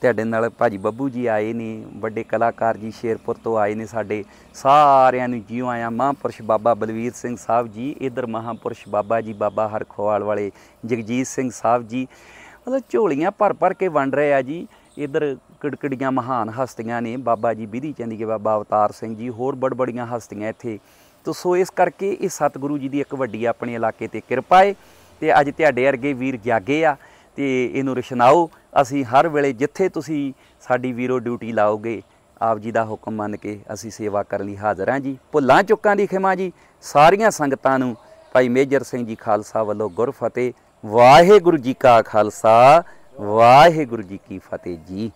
ਤੁਹਾਡੇ ਨਾਲ ਭਾਜੀ ਬੱਬੂ ਜੀ ਆਏ ਨੇ, ਵੱਡੇ ਕਲਾਕਾਰ ਜੀ ਸ਼ੇਰਪੁਰ ਤੋਂ ਆਏ ਨੇ, ਸਾਡੇ ਸਾਰਿਆਂ ਨੂੰ ਜਿਉਂ ਆਇਆ। ਮਹਾਂਪੁਰਸ਼ ਬਾਬਾ ਬਲਵੀਰ ਸਿੰਘ ਸਾਹਿਬ ਜੀ, ਇੱਧਰ ਮਹਾਂਪੁਰਸ਼ ਬਾਬਾ ਜੀ ਬਾਬਾ ਹਰਖੋਵਾਲ ਵਾਲੇ ਜਗਜੀਤ ਸਿੰਘ ਸਾਹਿਬ ਜੀ, ਮਤਲਬ ਝੋਲੀਆਂ ਭਰ ਕੇ ਵੰਡ ਰਹੇ ਆ ਜੀ। ਇੱਧਰ ਕੜਕੜੀਆਂ ਮਹਾਨ ਹਸਤੀਆਂ ਨੇ, ਬਾਬਾ ਜੀ ਬਿਧੀ ਚੰਦੀ ਕੇ ਬਾਬਾ ਅਵਤਾਰ ਸਿੰਘ ਜੀ, ਹੋਰ ਬੜੀਆਂ ਹਸਤੀਆਂ ਇੱਥੇ। ਤੋ ਸੋ ਇਸ ਕਰਕੇ ਇਹ ਸਤਿਗੁਰੂ ਜੀ ਦੀ ਇੱਕ ਵੱਡੀ ਆਪਣੇ ਇਲਾਕੇ 'ਤੇ ਕਿਰਪਾ ਹੈ। ਅਤੇ ਅੱਜ ਤੁਹਾਡੇ ਵਰਗੇ ਵੀਰ ਜਾਗੇ ਆ, ਅਤੇ ਇਹਨੂੰ ਰਸ਼ਨਾਓ। ਅਸੀਂ ਹਰ ਵੇਲੇ ਜਿੱਥੇ ਤੁਸੀਂ ਸਾਡੀ ਵੀਰੋ ਡਿਊਟੀ ਲਾਓਗੇ, ਆਪ ਜੀ ਦਾ ਹੁਕਮ ਮੰਨ ਕੇ ਅਸੀਂ ਸੇਵਾ ਕਰਨ ਲਈ ਹਾਜ਼ਰ ਹਾਂ ਜੀ। ਭੁੱਲਾਂ ਚੁੱਕਾਂ ਦੀ ਖਿਮਾ ਜੀ। ਸਾਰੀਆਂ ਸੰਗਤਾਂ ਨੂੰ ਭਾਈ ਮੇਜਰ ਸਿੰਘ ਜੀ ਖਾਲਸਾ ਵੱਲੋਂ ਗੁਰਫਤਿਹ। ਵਾਹਿਗੁਰੂ ਜੀ ਕਾ ਖਾਲਸਾ, ਵਾਹਿਗੁਰੂ ਜੀ ਕੀ ਫਤਿਹ ਜੀ।